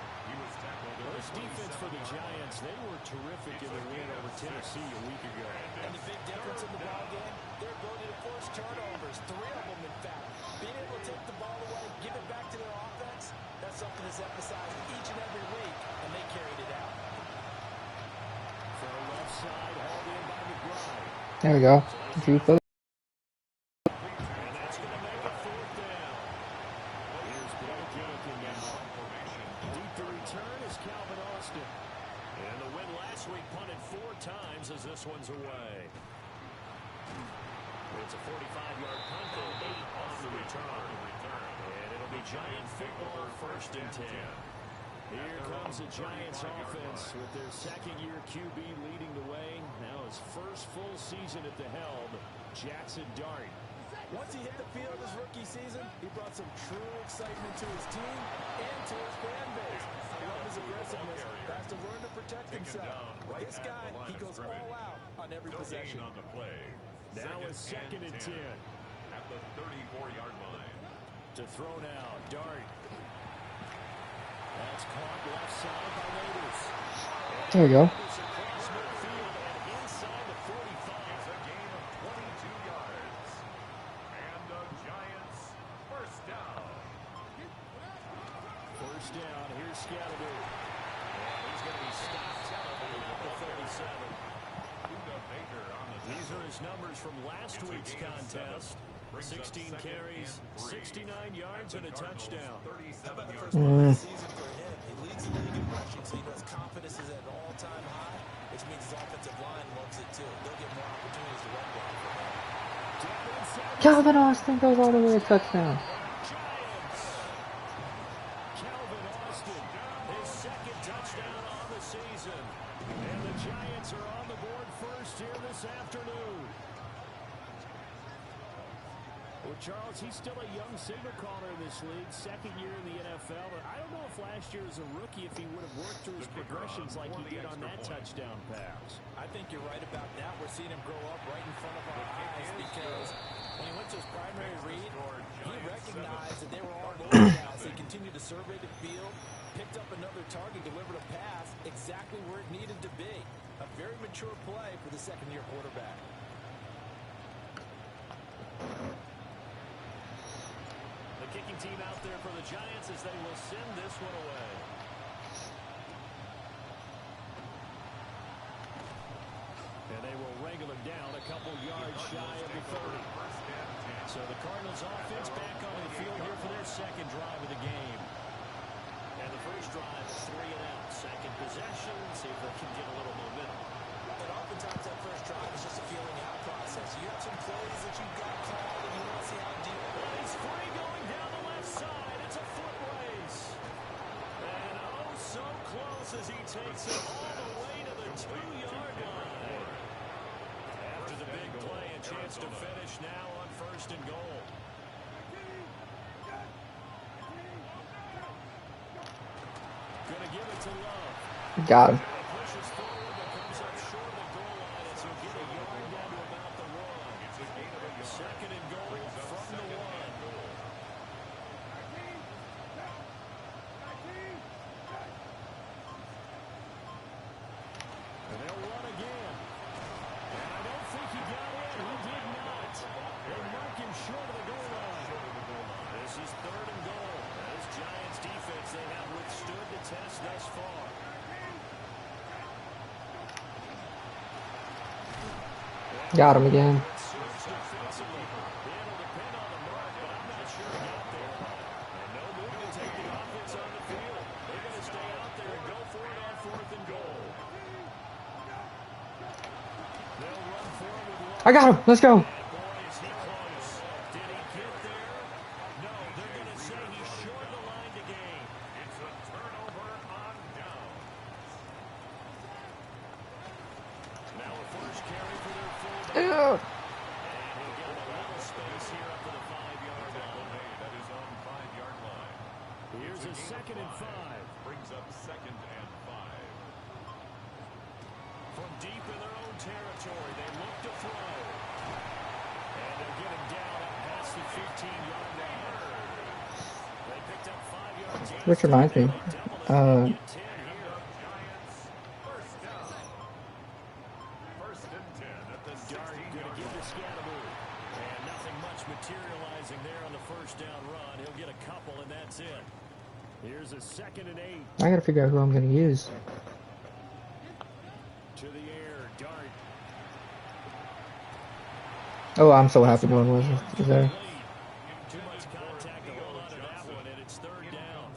This defense for the Giants, they were terrific in the win over Tennessee a week ago. And the big difference in the ball game, their ability to force turnovers, 3 of them in fact. Being able to take the ball away, give it back to their offense, that's something that's emphasized each and every week, and they carried it out. For a left side, hauled in by McBride. There we go. Drew Phillips. And that's going to make it 4th down. Here's Blake looking out. Deep to return is Calvin Austin. And the win last week punted 4 times as this one's away. It's a 45-yard punt and 8 on the return. And it'll be Giant football 1st and 10. Here comes the Giants offense with their 2nd-year QB leading the way. Now his first full season at the helm, Jackson Dart. Once he hit the field his rookie season, he brought some true excitement to his team and to his fan base. I love his aggressiveness. He has to learn to protect himself. This guy, he goes all out on every possession. On the play. Now it's 2nd and 10. At the 34-yard line. To throw now, Dart. That's caught left side by Raiders. There you go. Across midfield and inside the 45. It's a gain of 22 yards. And the Giants first down. First down, here's Scalaboo. And he's going to be stopped at the 37. These are his numbers from last week's contest. 16 carries, 69 yards, and a touchdown. How about the first one of the season for him? He leads the league in rushing, so he knows confidence is at an all-time high, which means his offensive line loves it too. They'll get more opportunities to run block for him. Calvin Austin goes all the way to touchdown. Calvin Austin, his second touchdown on the season. And the Giants are on the board first here this afternoon. Well, Charles, he's still a young signal caller in this league, second year in the NFL. But I don't know if last year as a rookie, if he would have worked through his progressions like he did on that touchdown pass. I think you're right about that. We're seeing him grow up right in front of our eyes because when he went to his primary read, he recognized that they were all over now. So he continued to survey the field, picked up another target, delivered a pass exactly where it needed to be. A very mature play for the second-year quarterback. The kicking team out there for the Giants as they will send this one away. And they will wrangle him down a couple yards shy of the 30. So the Cardinals offense back on the field here for their second drive of the game. And the first drive is 3 and out. Second possession, see if they can get a little momentum. And oftentimes that first drive is just a feeling out process. You have some plays that you've got called and you want to see how deep. He's free going down the left side. It's a foot race. And oh, so close as he takes it all the way to the 2-yard line. After the big play, a chance to finish now on first and goal. Gonna give it to Love. Got him. Pushes forward, but comes up short of the goal line as he'll get a yard down to about the 1. Second and goal from the 1. And they'll run again. And I don't think he got in. He did not. They mark him short of the goal line. This is third and goal. As Giants defense, they have withstood the test thus far. Got him again. I got him. Let's go. Ew. Here's a 2nd and 5. Brings up 2nd and 5. From deep in their own territory, they look to throw. And they'll get him down up past the 15-yard line. They picked up 5 yards. Which reminds me, First and 10 at the 16-yard Give to Scalaboo. And nothing much materializing there on the first down run. He'll get a couple, and that's it. Here's a 2nd and 8. I gotta figure out who I'm gonna use. To the air, Dart. Oh, I'm so happy no one was there. Too much contact to hold on to that one, and it's third down.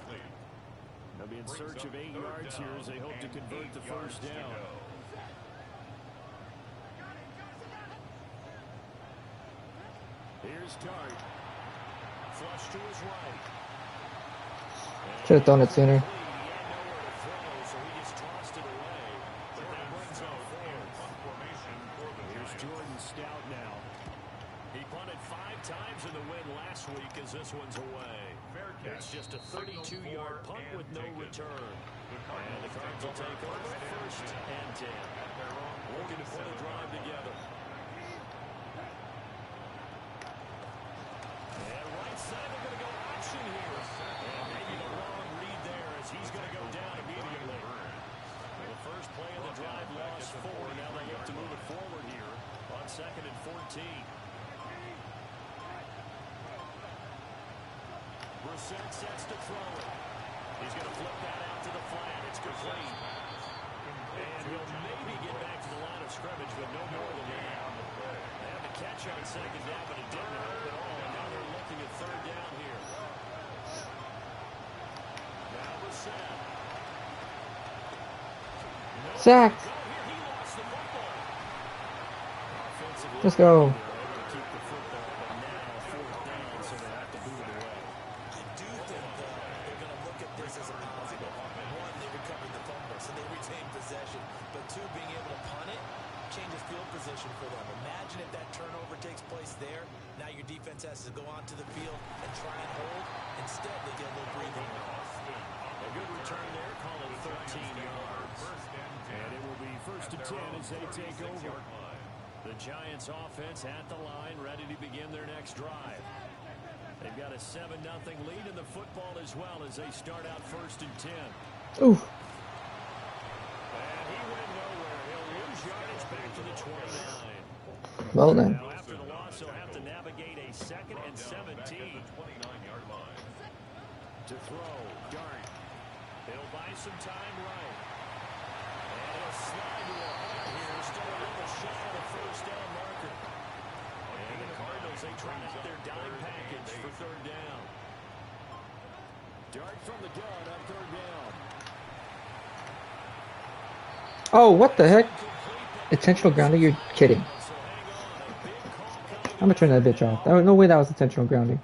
They'll be in search of 8 yards here as they hope to convert the first down. Here's Dart. Flush to his right. Should have thrown it sooner. He had nowhere to throw, so he just tossed it away. But that brings up fourth. Here's Jordan Stout now. He punted 5 times in the win last week as this one's away. It's just a 32-yard punt with no return. And the Cardinals will take over first and 10. Looking to put a drive together. And right side, they're going to go action here. And maybe the wrong read there as he's going set, sets to throw it. He's going to flip that out to the flat. It's complete. And he'll maybe get back to the line of scrimmage, but no more than that. They had the catch on second down, but it didn't help at all. And now they're looking at third down here. Now the set. Sack. Let's go. For them. Imagine if that turnover takes place there. Now your defense has to go onto the field and try and hold. Instead, they get a little breathing room. A good return there, call it 13 yards. And it will be 1st and 10 as they take over. The Giants offense at the line, ready to begin their next drive. They've got a 7-0 lead in the football as well as they start out 1st and 10. Ooh. And he went nowhere. He'll lose yardage back to the 29. Well then. Now after the loss, he'll have to navigate a 2nd and 17. 29-yard line. To throw, Dart. He'll buy some time right. And he'll slide to a hole here. Still a little shy of the first down marker. And the Cardinals, they try out their dime package for third down. Dart from the gun on third down. Oh, what the heck? Intentional grounding? You're kidding. I'm gonna turn that bitch off. No way that was intentional grounding.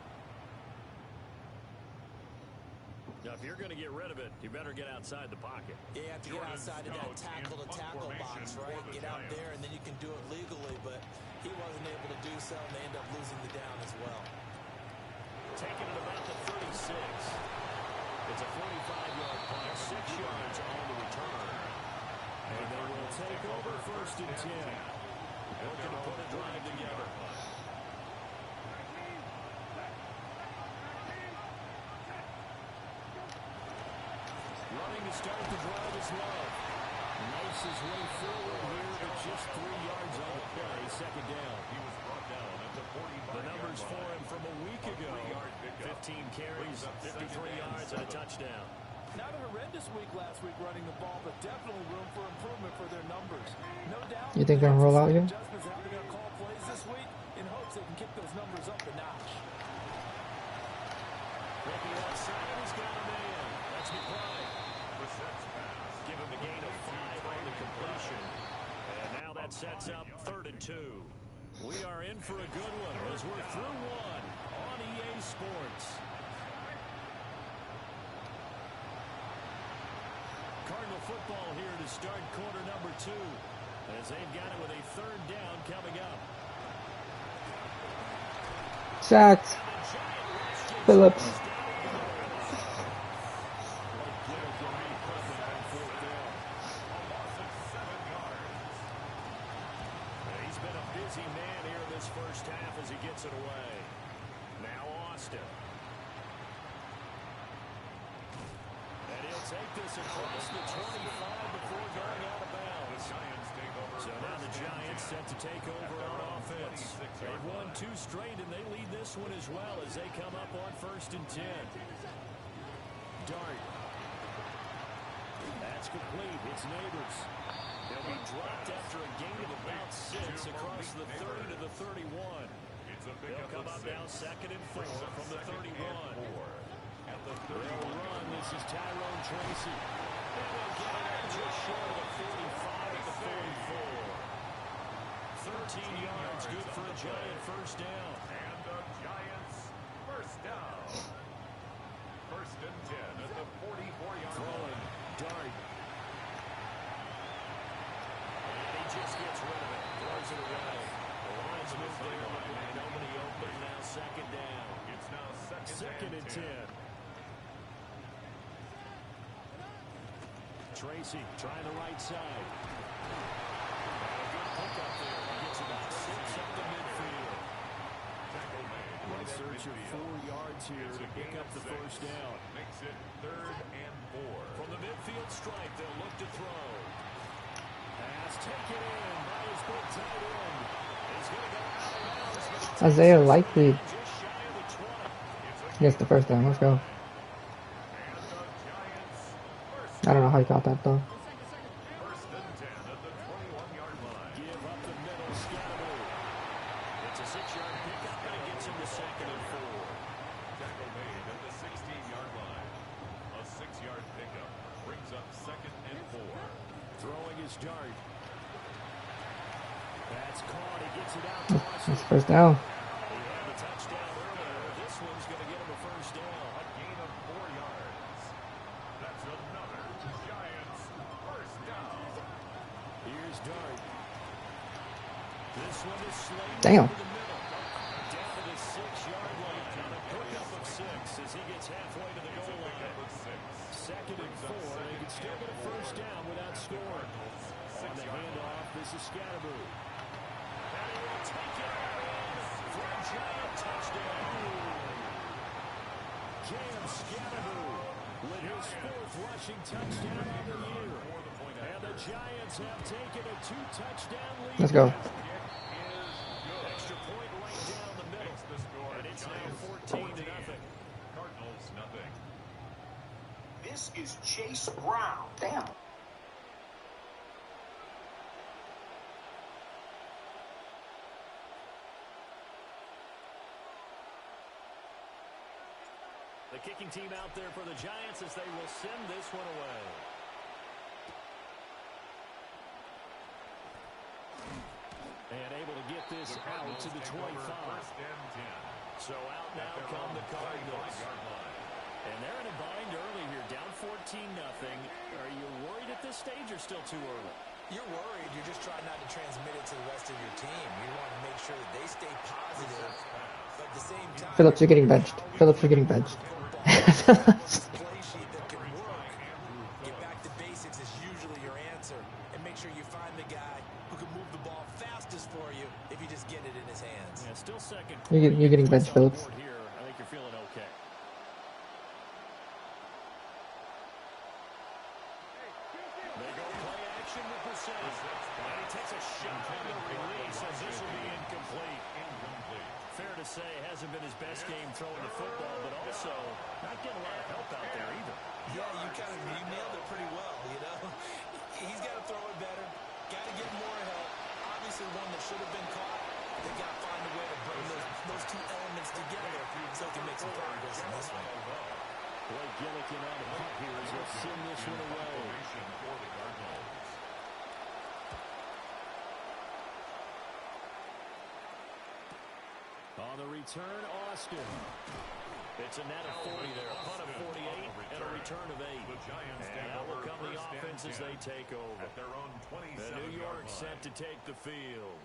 Now, if you're going to get rid of it, you better get outside the pocket. Yeah, you have to get outside of that tackle-to-tackle box, right? Get out there, and then you can do it legally, but he wasn't able to do so, and they end up losing the down as well. Taking it about the 36. It's a 45-yard punt, 6 yards on the return. And they will take over 1st and 10. Looking to put a drive together. Running to start the drive is Love. Nice his way forward here, but just 3 yards on the play. 2nd down. He was brought down at the 45-yard The numbers for him from a week ago. 15 carries, 53 yards, and a touchdown. Not a horrendous week last week running the ball, but definitely room for improvement for their numbers. No doubt. You think they're gonna roll out here? Adjustments having to call plays this week in hopes they can kick those numbers up a notch. Looking outside, he's got a man. That's McBride. Give him a gain of 5 on the completion. And now that sets up 3rd and 2. We are in for a good one as we're through one on EA Sports. Cardinal football here to start quarter number 2 as they've got it with a 3rd down coming up. Sacked. Phillips. He's been a busy man here in this first half as he gets it away. Now Austin. And he'll take this across the 25 before going out of bounds. So now the Giants set to take over on offense. They've won 2 straight, and they lead this one as well as they come up on 1st and 10. Dart. That's complete. It's Neighbors. They'll be dropped after a gain of about 6 across the 30 to the 31. They'll come up now 2nd and 4 from the 31. They'll run. This is Tyrone Tracy. And they'll get it just short of the 45 at the 44. 13 yards, good for a Giant first down. And the Giants first down. 1st and 10 at the 44-yard Throwing, Dart. And he just gets rid of it, throws it away. The line's moved there, but nobody open. Now 2nd down. It's now 2nd and 10. Tracy trying the right side. A good pick up there. He gets about 6 up the midfield. In search of 4 yards here to pick up the first down. Makes it 3rd and 4. From the midfield stripe, they'll look to throw. Pass taken in by his big tight end. He's going to go out of bounds. Isaiah Likely. Just shy of the 20. It's a Gets the first down. Let's go. I don't know how he got that though. First and 10 at the 21-yard line. Give up the middle, Scatteroo. It's a 6-yard pickup, and it gets him to 2nd and 4. Tackle made at the 16-yard line. A 6-yard pickup brings up 2nd and 4. Throwing his dart. That's caught. He gets it out to Austin. That's first down. He had the touchdown earlier. This one's going to get him a first down. A gain of 4 yards. That's another Giants first down. Here's Dart. This one is slated Damn. over the middle. Down to the 6-yard line on a pickup of 6 as he gets halfway to the goal line. 2nd and 4. They can still get a first down without scoring. On the handoff, this is Scatteroo. And he will take it in for a Giant touchdown. James Scatteroo with his 4th rushing touchdown on the year. And the Giants have taken a 2-touchdown lead. Let's go. Extra point right down the middle. The score. And it's now 14-0. Cardinals nothing. This is Chase Brown. Damn. The kicking team out there for the Giants as they will send this one away. And able to get this out to the 25. First and 10. So out now come the Cardinals. And they're in a bind early here, down 14-0. Are you worried at this stage or still too early? You're worried. You're just trying not to transmit it to the rest of your team. You want to make sure that they stay positive, but at the same time, Phillips, you're getting benched. Phillips, you're getting benched. play sheet that can work. Get back to basics is usually your answer, and make sure you find the guy who can move the ball fastest for you if you just get it in his hands. Yeah, still second. You're getting benched, Phillips. Here, I think you're feeling okay. They go play action with Brissett. And he takes a shot on the release as this will be incomplete. Fair to say, hasn't been his best game throwing the football, but also not getting a lot of help out there either. Yeah, you nailed it pretty well, you know. He's got to throw it better. Got to get more help. Obviously one that should have been caught. They got to find a way to bring those two elements together so they can make some progress in this one. Blake Gillikin on the punt here as he'll send this one away. On the return, Austin. It's a net of 40 there, a punt of 48, and a return of 8. And out will come the offense as they take over. The New York set to take the field.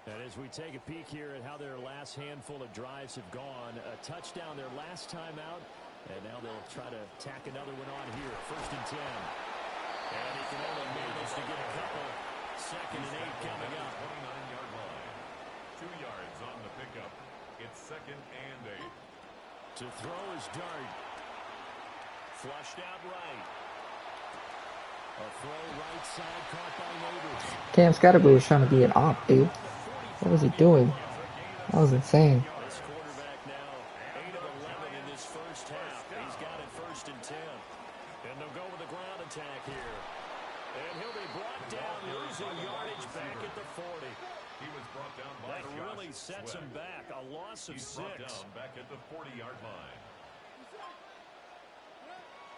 And as we take a peek here at how their last handful of drives have gone, a touchdown their last time out, and now they'll try to tack another one on here. 1st and 10. And he can only manage to get a couple. 2nd and 8 coming up. 29-yard line. 2 yards on the pickup. It's 2nd and 8. To throw his dart. Flushed out right. A throw right side caught by Neighbors. Cam Scatteroo was trying to be an op, dude. What was he doing? That was insane. This quarterback now 8 of 11 in this first half. He's got it 1st and 10. And they'll go with a ground attack here. And he'll be brought down, losing yardage back at the 40. He was brought down by That really sets him back. A loss of 6. Brought down back at the 40-yard line.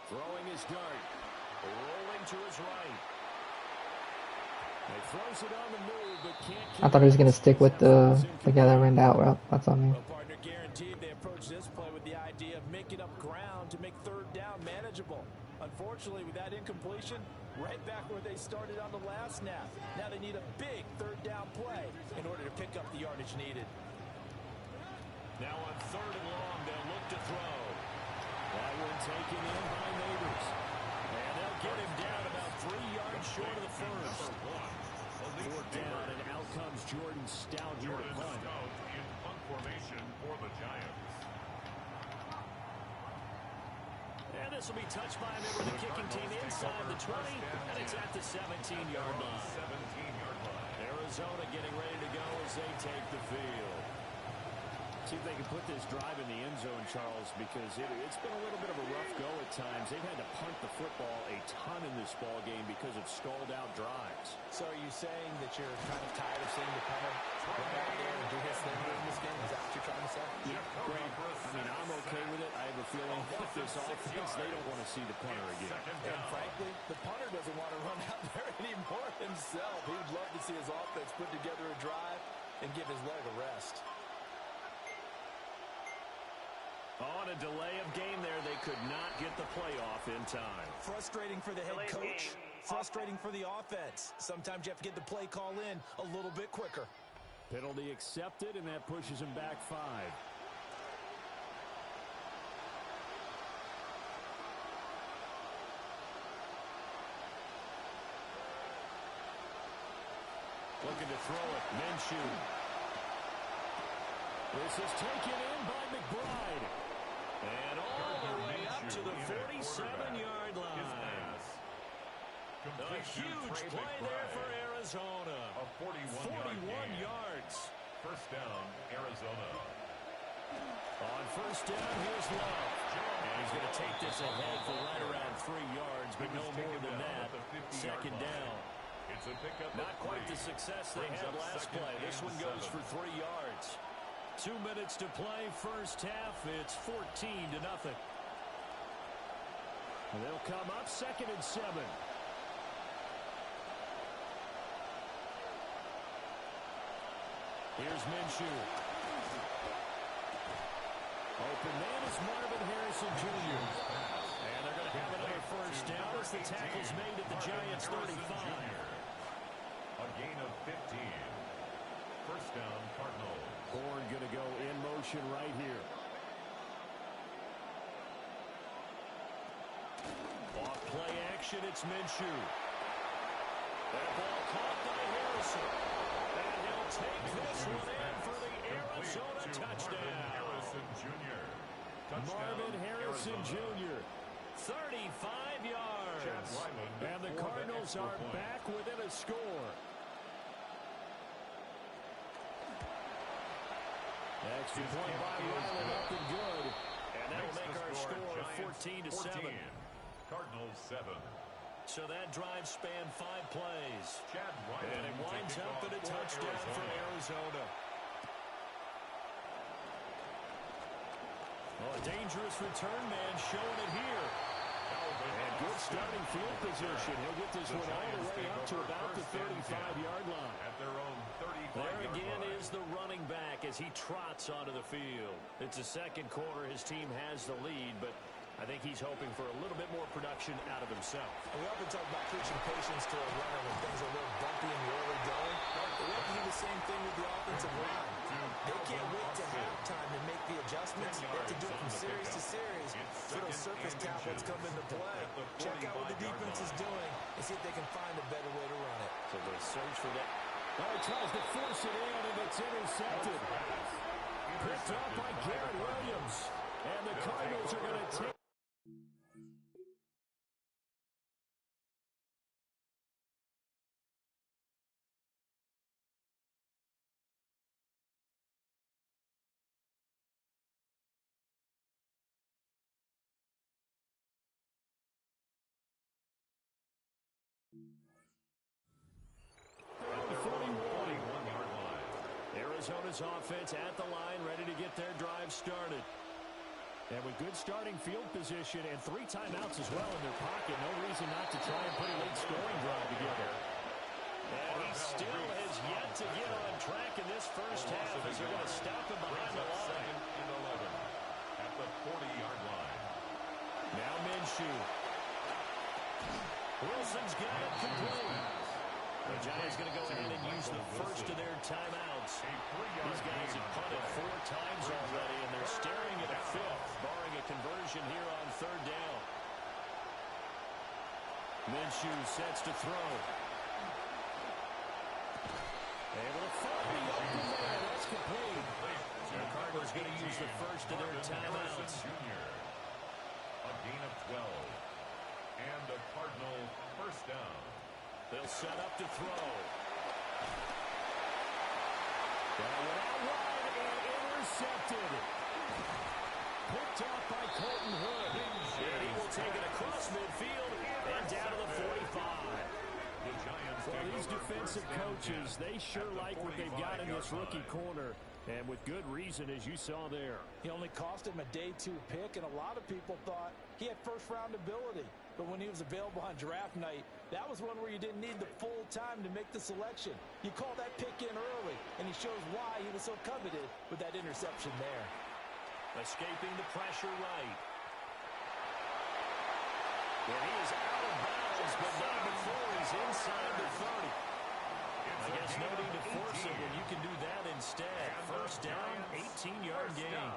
Throwing his dart. Rolling to his right. He throws it on the move, but can't. I thought he was gonna stick with the guy that ran out route. That's on me. Well, partner guaranteed they approach this play with the idea of making up ground to make 3rd down manageable. Unfortunately, with that incompletion, right back where they started on the last snap. Now they need a big 3rd down play in order to pick up the yardage needed. Now on 3rd and long, they'll look to throw. That one taken in by Neighbors. And they'll get him down about 3 yards short of the first. 4th down, and out comes Jordan Stout here to punt. In punt formation for the Giants. And this will be touched by a member of the kicking team inside the 20, and it's at the 17-yard line. 17-yard line. Arizona getting ready to go as they take the field. See if they can put this drive in the end zone, Charles, because it's been a little bit of a rough go at times. They've had to punt the football a ton in this ball game because of stalled-out drives. So are you saying that you're kind of tired of seeing the punter run out there and do his thing during this game? Is that what you're trying to say? Yeah, well, I mean, I'm okay with it. I have a feeling with this offense, they don't want to see the punter again. And frankly, the punter doesn't want to run out there anymore himself. He would love to see his offense put together a drive and give his leg a rest. On a delay of game there, they could not get the playoff in time. Frustrating for the head coach. Frustrating for the offense. Sometimes you have to get the play call in a little bit quicker. Penalty accepted, and that pushes him back 5. Looking to throw it. Minshew. This is taken in by McBride. And all the way up to the 47-yard line. A huge play there for Arizona. 41 yards. First down, Arizona. On first down, here's Love. And he's going to take this ahead for right around 3 yards, but no more than that. Second down. It's a pickup. Not quite the success they had last play. This one goes for 3 yards. 2 minutes to play, first half. It's 14-0. They'll come up 2nd and 7. Here's Minshew. Open man is Marvin Harrison Jr. And they're going to have another first down as the tackle's made at the Giants' 35. A gain of 15. First down, Cardinals. Bourne going to go in motion right here. Off play action, it's Minshew. That ball caught by Harrison. And he'll take this one in for the Arizona touchdown. Harrison Jr. Marvin Harrison Jr. 35 yards. And the Cardinals are back within a score. Extra point by Ryland, up and good. And that'll make our score 14-7. Cardinals 7. So that drive spanned 5 plays. And it winds up in a touchdown for Arizona. Well, a dangerous return man showing it here. And good starting field position. He'll get this one all the way up to about the 35-yard line. At their own 35-yard line. There again is the running back as he trots onto the field. It's the second quarter. His team has the lead, but I think he's hoping for a little bit more production out of himself. We often talk about preaching patience to a runner when things are a little bumpy in the early going. We have to do the same thing with the offensive line. They can't wait to halftime to make the adjustments. They have to do it from series to series for those surface tablets come into play. Check out what the defense is doing and see if they can find a better way to run it. So they search for that. Oh, he tries to force it in, and it's intercepted. Picked up by Garrett Williams. And the Cardinals are going to take. Arizona's offense at the line, ready to get their drive started. And with good starting field position and 3 timeouts as well in their pocket, no reason not to try and put a late scoring drive together. And he still has yet to get on track in this first half as they're going to stop him behind the line. At the 40-yard line. Now Minshew. Wilson's got it complete. The Giants going to go ahead and use the first of their timeouts. These guys have punted 4 times already, and they're staring at a 5th, barring a conversion here on 3rd down. Minshew sets to throw. Able to find the open man. That's complete. The Cardinals going to use the first of their timeouts. A gain of 12. And a Cardinal first down. They'll set up to throw. That went out wide and intercepted. Picked off by Colton Hood. And he will take it across midfield and down to the 45. Well, these defensive coaches, they sure like what they've got in this rookie corner. And with good reason, as you saw there. He only cost him a day 2 pick, and a lot of people thought he had first-round ability. But when he was available on draft night, that was one where you didn't need the full time to make the selection. You call that pick in early, and he shows why he was so coveted with that interception there. Escaping the pressure right. And he is out of bounds, but not before he's inside the 30. I guess no need to force it when you can do that instead. First down, 18-yard gain.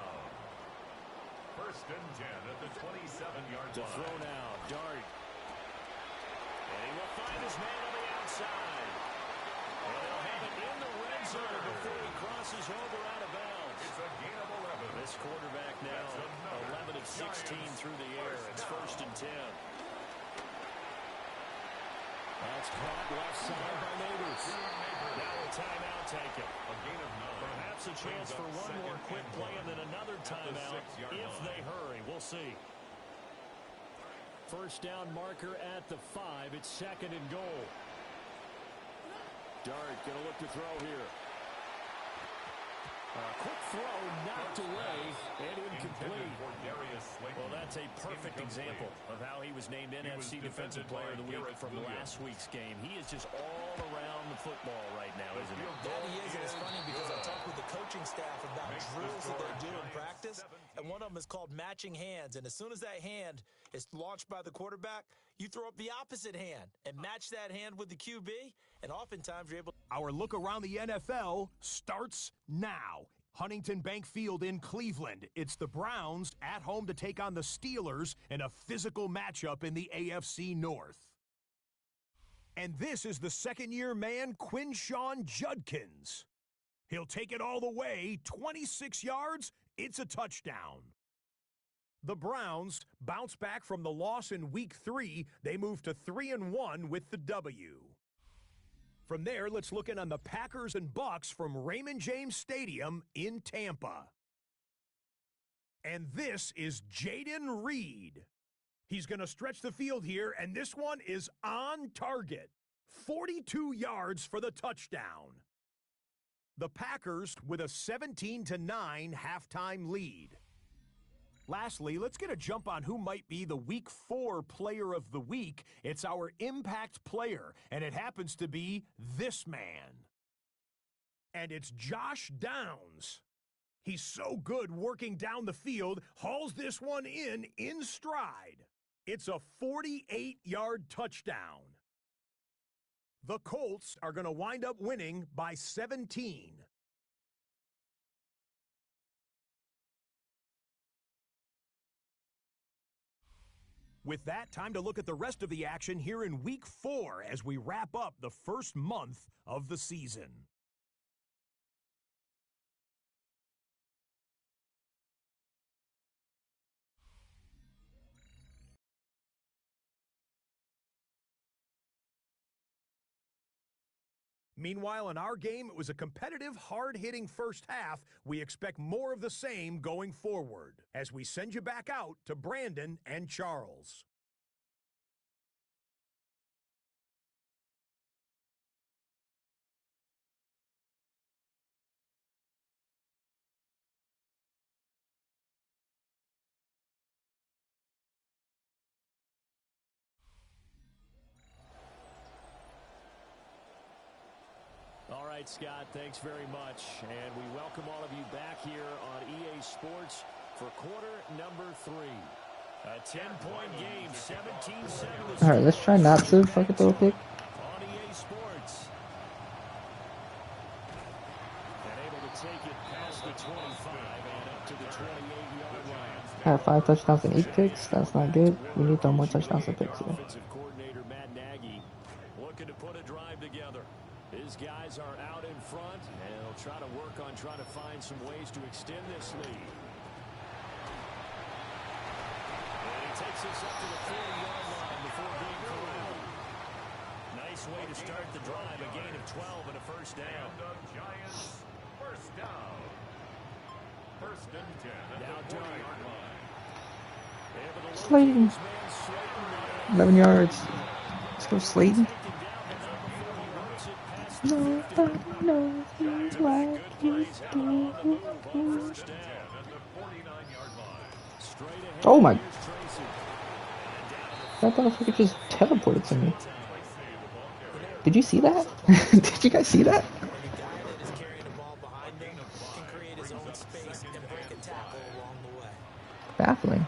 First and 10 at the 27-yard line. To throw now, Dart. And he will find his man on the outside. And they'll have it in the red zone before he crosses over out of bounds. It's a gain of 11. This quarterback now 11 of 16 through the air. It's first and 10. That's caught left side by Neighbors. Now a timeout taken. A gain of 9. Perhaps a chance for one more quick play and then another timeout if they hurry. We'll see. First down marker at the 5. It's second and goal. Dart going to look to throw here. Quick throw knocked away and incomplete. Well, that's a perfect example of how he was named NFC Defensive Player of the Week from last week's game. He is just all around the football right now, isn't he? That he is, and it's funny because I talked with the coaching staff about drills that they do in practice, and one of them is called matching hands. And as soon as that hand is launched by the quarterback, you throw up the opposite hand and match that hand with the QB, and oftentimes you're able to. Our look around the NFL starts now. Huntington Bank Field in Cleveland. It's the Browns at home to take on the Steelers in a physical matchup in the AFC North. And this is the second-year man, Quinshawn Judkins. He'll take it all the way, 26 yards, it's a touchdown. The Browns bounce back from the loss in Week 3. They move to 3-1 with the W. From there, let's look in on the Packers and Bucks from Raymond James Stadium in Tampa. And this is Jaden Reed. He's going to stretch the field here, and this one is on target. 42 yards for the touchdown. The Packers with a 17-9 halftime lead. Lastly, let's get a jump on who might be the Week 4 Player of the Week. It's our impact player, and it happens to be this man. And it's Josh Downs. He's so good working down the field, hauls this one in stride. It's a 48-yard touchdown. The Colts are going to wind up winning by 17. With that, time to look at the rest of the action here in Week 4 as we wrap up the first month of the season. Meanwhile, in our game, it was a competitive, hard-hitting first half. We expect more of the same going forward as we send you back out to Brandon and Charles. All right, Scott, thanks very much. And we welcome all of you back here on EA Sports for quarter number 3. A 10-point game, 17-7. All right, let's try not to fucking throw a pick. On EA Sports. And able to take it past the 25 and up to the 28-yard line. I have 5 touchdowns and 8 picks. That's not good. We need to throw more touchdowns and picks here. Offensive coordinator Matt Nagy looking to put a drive together. His guys are out in front, and he'll try to work on trying to find some ways to extend this lead. And he takes us up to the 40-yard line before being corralled. Nice way to start the drive, a gain of 12 and a first down. And the Giants first down. First and 10 at Now the 40-yard line. Slayton. 11 yards. Let's go, Slayton. Nobody knows me like you do. Oh my. That motherfucker just teleported to me. Did you see that? Did you guys see that? Baffling.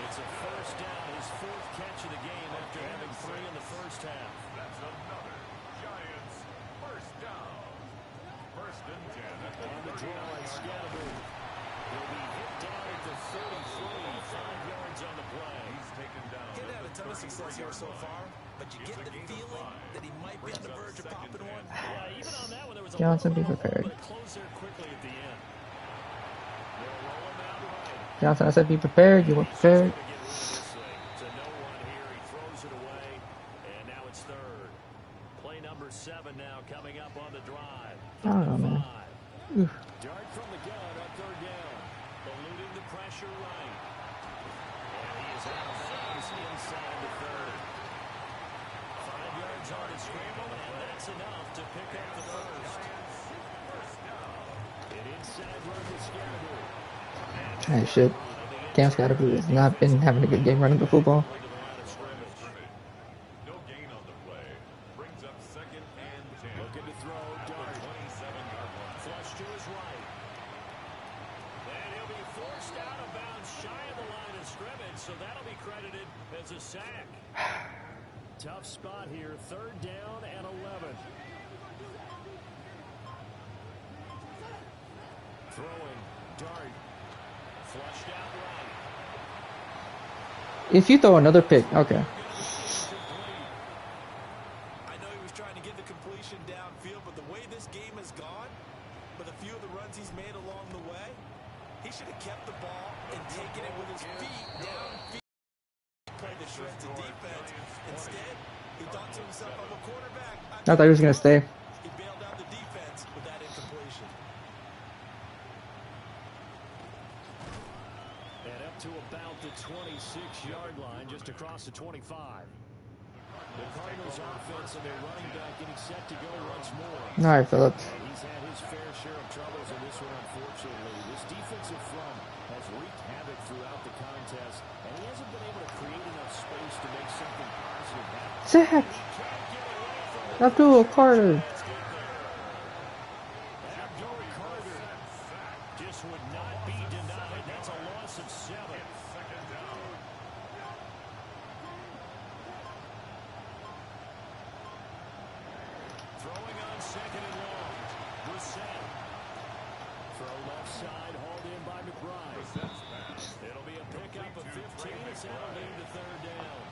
It's a first down, his fourth catch of the game after having 3 in the first half. That's another Giants first down. First and 10 at the On the draw, and Scatterby will be hit down at the 33, 5 yards on the play. He's taken down. He's had a ton of success here so far, but you get the feeling that he might be on the verge of popping one. Yeah, even on that one, there was a Johnson, be little prepared. but it closed there quickly at the end. They're rolling out right. Johnson, I said be prepared. You weren't prepared. To no one here, he throws it away, and now it's third. Play number 7 now coming up on the drive. I don't know, man. Oof. Dart from the gun on third down, eluding the pressure right, and he is out of bounds inside the third. 5 yards on the scramble, and that's enough to pick up the first. An inside run to Scatterby. Hey, shit. Cam Scatterby has not been having a good game running the football. No gain on the play. Brings up second and 10. Looking to throw, Dart. 27-yard line. Flush to his right. And he'll be forced out of bounds shy of the line of scrimmage, so that'll be credited as a sack. Tough spot here, third down and 11. Throwing, Dart. Flushed out right. If you throw another pick, okay. I know he was trying to get the completion downfield, but the way this game has gone, with a few of the runs he's made along the way, he should have kept the ball and taken it with his feet downfield. Play the shreds of defense. Instead, he thought to himself, I'm a quarterback. I thought he was going to stay. He bailed out the defense with that incompletion. And up to about the 26-yard line, just across the 25. The Cardinals offense and their running back getting set to go once more. All right, Phillips. And he's had his fair share of troubles in this one, unfortunately. This defensive front has wreaked havoc throughout the contest, and he hasn't been able to create enough space to make something positive happen. Zach! Abdul Carter. Abdul Carter just would not be denied. That's a loss of 7. Second down. Throwing on second and long. Brissett. Throw left side, hauled in by McBride. It'll be a pickup of 15. It's out into third down.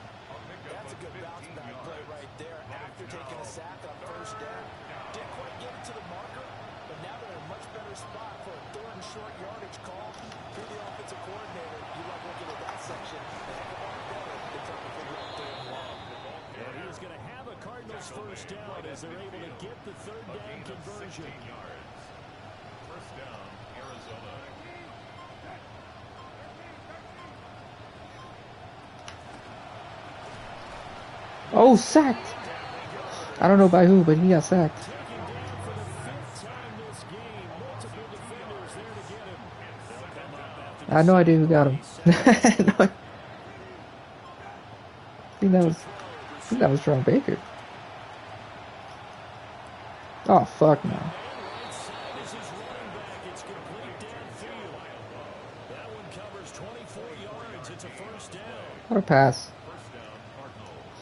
That's a good bounce back play right there after taking a sack on first down. Didn't quite get it to the marker, but now they're in a much better spot for a third and short yardage call. Through the offensive coordinator, you love looking at that section. They have a lot better than trying to figure out third and long. And he is going to have a Cardinals first down as they're able to get the third down conversion. 16 yards. First down, Arizona. Oh, sacked. I don't know by who, but he got sacked. Taken down for the 5th time this game. Multiple defenders there to get him. They'll come up after I had no idea who got him. I think that was Jerome Baker. Oh, fuck no. right side is his running back. It's complete downfield. That one covers 24 yards. It's a first down. What a pass. First down, Cardinals.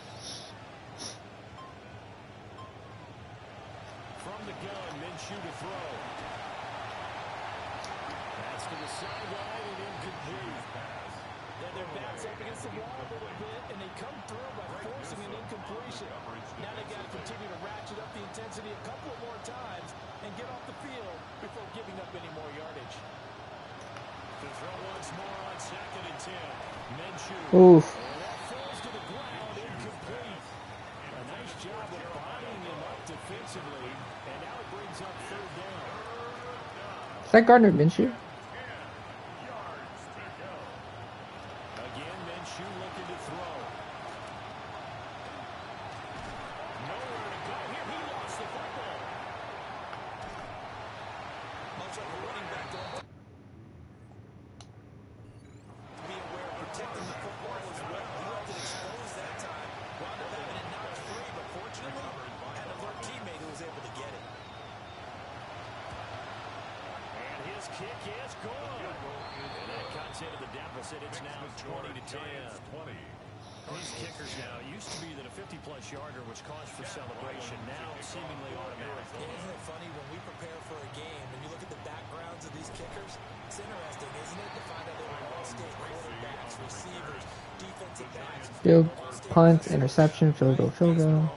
From the gun, Minshew to throw. Pass to the sideline and incomplete. Then their backs up against the wall a little bit, and they come through by forcing an incompletion. Now they got to continue to ratchet up the intensity a couple of more times and get off the field before giving up any more yardage. To throw once more on second and 10. Minshew. Oof. And that falls to the ground, incomplete. A nice job of bodying him up defensively, and now it Is that Gardner Minshew? Again, Minshew looking to throw. Nowhere to go here. He lost the football. Much like a running back. Be aware of protecting the football as well. He left it exposed that time. Wound up having it knocked free, but fortunately, had an alert teammate who was able to get it. And his kick is good. And that cuts into the deficit. It's now 20-10. These kickers now used to be that a 50-plus yarder was cause for celebration. Now seemingly automatic. Isn't it funny when we prepare for a game and you look at the backgrounds of these kickers? It's interesting, isn't it, to find out they were all-state quarterbacks, receivers, defensive backs. Field, punt, interception, field goal, field goal.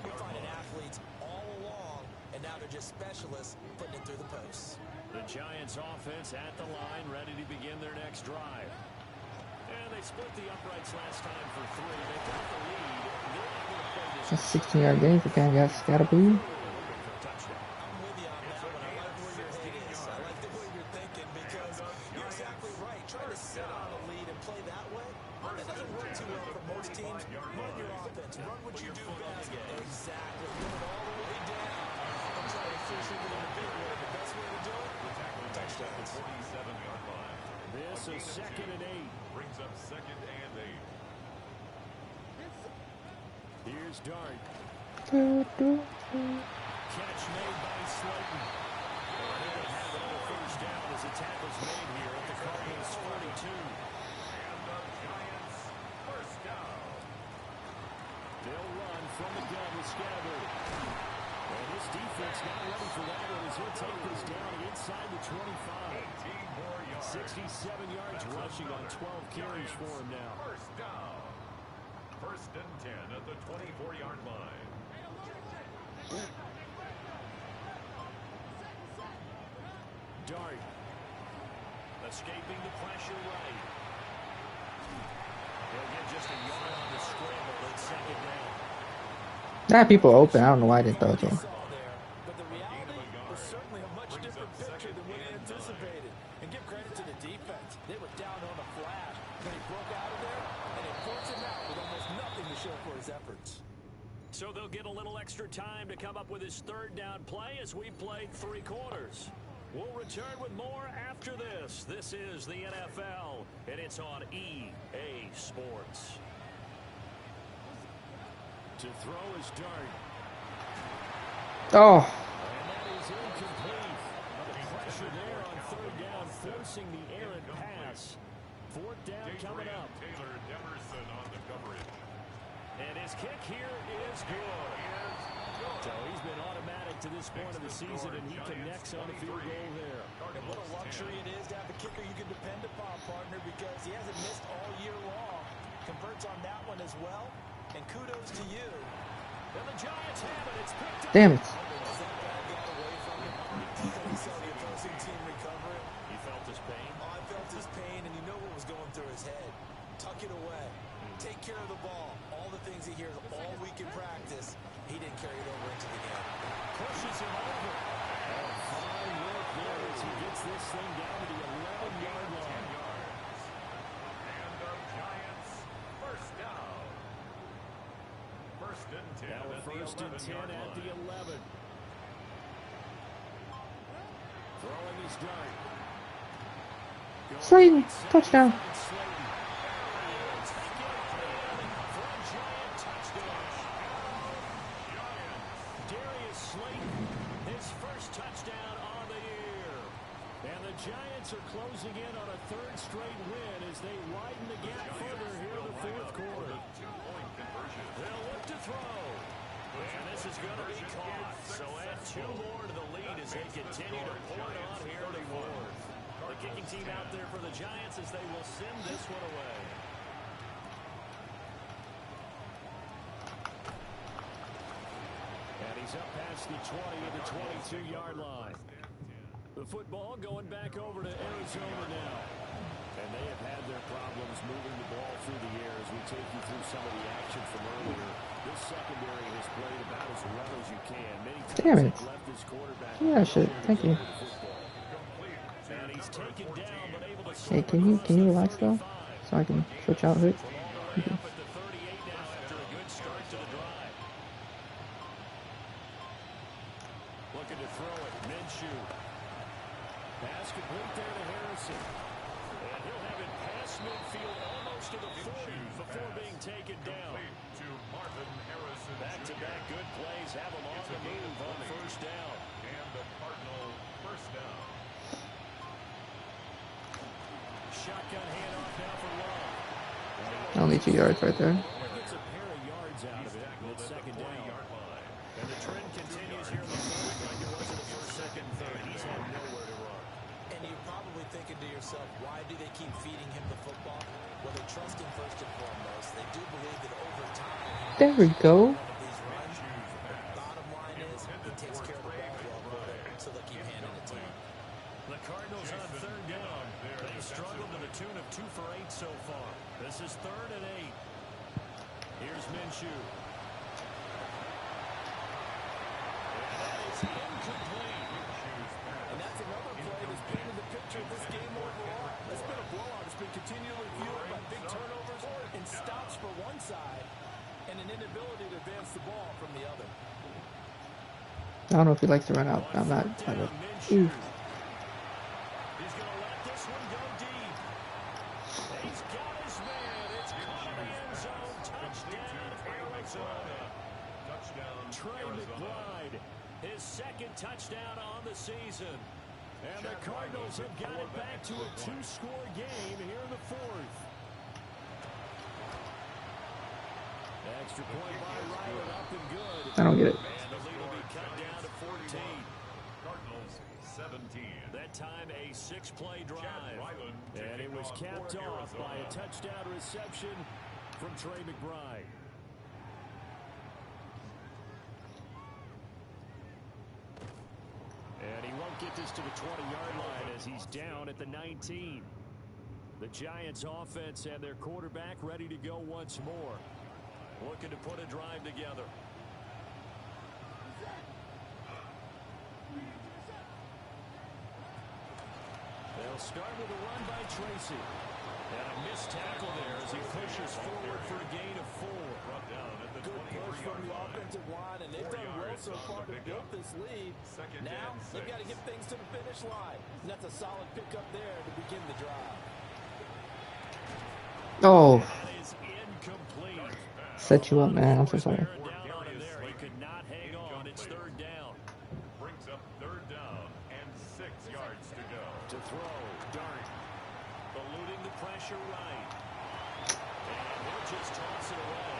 We're finding athletes all along, and now they're just specialists putting it through the posts. The Giants offense at the line, ready to begin their next drive. And they split the uprights last time for 3. They got the lead. They're not going to play this. That's a 16-yard gain for Cam Scatterboo. I'm with you on that one. I like where your head is. I like the way you're thinking because you're exactly right. Trying to sit on a lead and play that way, that doesn't work too well for most teams. Run your offense. Run what you do best. Exactly. Run it all the way down and try to fish it in the big way. The best way to do it? Touchdowns. 47-yard line. This is 2nd and 8. Brings up 2nd and 8. Here's Dart. Dart. Catch made by Slayton. They're going to have another first down as the tackle's made here at the Cardinals 42. And the Giants first down. They'll run from the gun with Scatterboo. And his defense not ready for that one as he'll take this down inside the 25. 18 more yards. 67 yards rushing on 12 carries for him now. First down. 1st and 10 at the 24-yard line. Dart. Escaping the pressure right. They'll get just a yard on the scramble at 2nd down. That people open. I don't know why they throw it to him. But the reality was certainly a much different picture than we anticipated. And give credit to the defense. They were down on a flash. But he broke out of there, and it puts him out with almost nothing to show for his efforts. So they'll get a little extra time to come up with his 3rd down play as we played 3 quarters. We'll return with more after this. This is the NFL, and it's on EA Sports. To throw is Dart. Oh. And that is incomplete. The pressure there on 3rd down, forcing the errant pass. 4th down coming up. Taylor Demerson on the coverage. And his kick here is good. So he's been automatic to this point of the season, and he connects on a field goal there. And what a luxury it is to have a kicker you can depend upon, partner, because he hasn't missed all year long. Converts on that one as well. And kudos to you. And the Giants have it. It's picked up. Damn it. As that guy got away from him, he saw the opposing team recover it. He felt his pain. Oh, I felt his pain, and you know what was going through his head. Tuck it away. Take care of the ball. All the things he hears all week in practice, he didn't carry it over into the game. Pushes him over. And fine work there as he gets this thing down to the 11-yard line. And the Giants first down. 1st and 10 Now a 1st and 10 at the 11. Throwing his Dart. Slayton, touchdown. His first touchdown on the year. And the Giants are closing in on a 3rd straight win as they widen the gap further here in the 4th quarter. They'll look to throw. And this is going to be caught. So add 2 more to the lead as they continue to pour it on here in the 4th. The kicking team out there for the Giants as they will send this one away. And he's up past the 20 of the 22-yard line. The football going back over to Arizona now. And they have had their problems moving the ball through the air as we take you through some of the action from earlier. This secondary has played about as well as you can. Many times Damn it. left this quarterback. Yeah, shit. Thank you. He's taken down, but able to Hey, can you relax though, so I can switch out hooks? Right up at the 38 now after a good start to the drive. Looking to throw it. Minshew. Pass complete there to Harrison. And he'll have it past midfield almost to the 40 before being taken down. To Marvin Harrison. Back-to-back good plays have him on the move on first down. And the Cardinal first down. Shotgun handoff now for Love. Only 2 yards right there. Gets a pair of yards out of it with second down. And the trend continues here in the fourth like it was in the first, second, and third. He's had nowhere to run. And you're probably thinking to yourself, why do they keep feeding him the football? Well, they trust him first and foremost. They do believe that over time, There we go. these runs, bottom line is, he takes care of the ball well for them, so they'll keep handing it to him. The Cardinals on third down. They've struggled to the tune of 2 for 8 so far. This is 3rd and 8. Here's Minshew. And that is incomplete. And that's another play that's painted the picture of this game overall. It's been a blowout. It's been continually fueled by big turnovers and stops for one side and an inability to advance the ball from the other. I don't know if he likes to run out. I'm not. Ooh. He's going to let this one go deep. He's got his man. It's caught in the end zone. Touchdown, Arizona. Touchdown, Trey McBride, his second touchdown on the season. And the Cardinals have got it back to a 2-score game here in the fourth. Extra point by Ryland, up and good. I don't get it. And the lead will be cut down to 14. Cardinals 17. That time a 6-play drive. And it was capped off by a touchdown reception from Trey McBride. And he won't get this to the 20-yard line as he's down at the 19. The Giants offense and their quarterback ready to go once more. Looking to put a drive together. They'll start with a run by Tracy. And a missed tackle there as he pushes forward for a gain of 4. Brought down at the Good push from the offensive line, and they've done well so far to build this lead. Now, they've got to get things to the finish line. And that's a solid pickup there to begin the drive. Oh, That is incomplete. set you up, man. I'm so sorry. Down on him there. He could not hang on. It's 3rd down. Brings up 3rd down and 6 yards to go. To throw, Dart. Eluding the pressure right. And he'll just toss it away.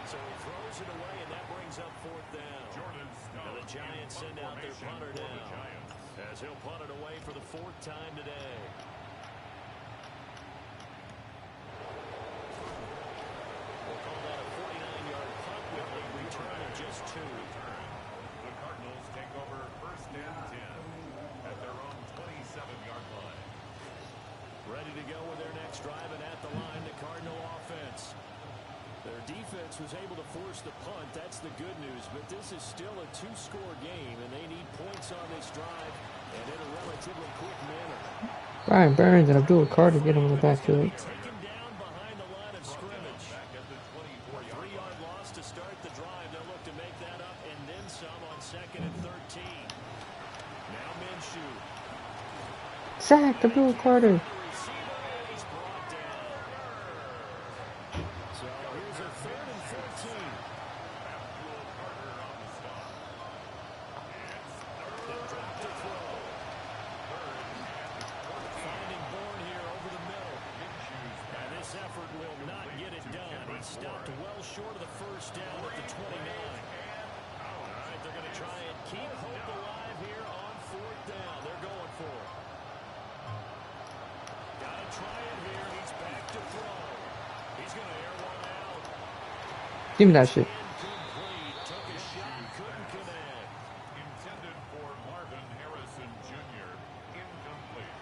So he throws it away, and that brings up 4th down. And the Giants send out their punter down. As he'll punt it away for the 4th time today. We'll call that a 49-yard punt with a return of just 2. The Cardinals take over 1st and 10 at their own 27-yard line. Ready to go with their next drive, and at the line, the Cardinal offense. Their defense was able to force the punt. That's the good news, but this is still a 2-score game, and they need points on this drive and in a relatively quick manner. Brian Burns and Abdul Carter get him in the backfield. Taken down behind the line of scrimmage. Back at the 24-yard 3-yard loss to start the drive. They'll look to make that up and then some on 2nd and 13. Now Minshew. Sacked Abdul Carter. He's brought down. So here's a 3rd and 14. Abdul Carter on the stop. They'll drop to throw. Finding Bourne here over the middle. And this effort will not get it done. He stopped well short of the 1st down at the 29. All right, they're going to try and keep hope alive here on 4th down. They're going for it. Got to try it here. He's back to throw. He's going to air one out. Give me that shit. Incomplete. Took a shot, couldn't connect. Intended for Marvin Harrison Jr. Incomplete.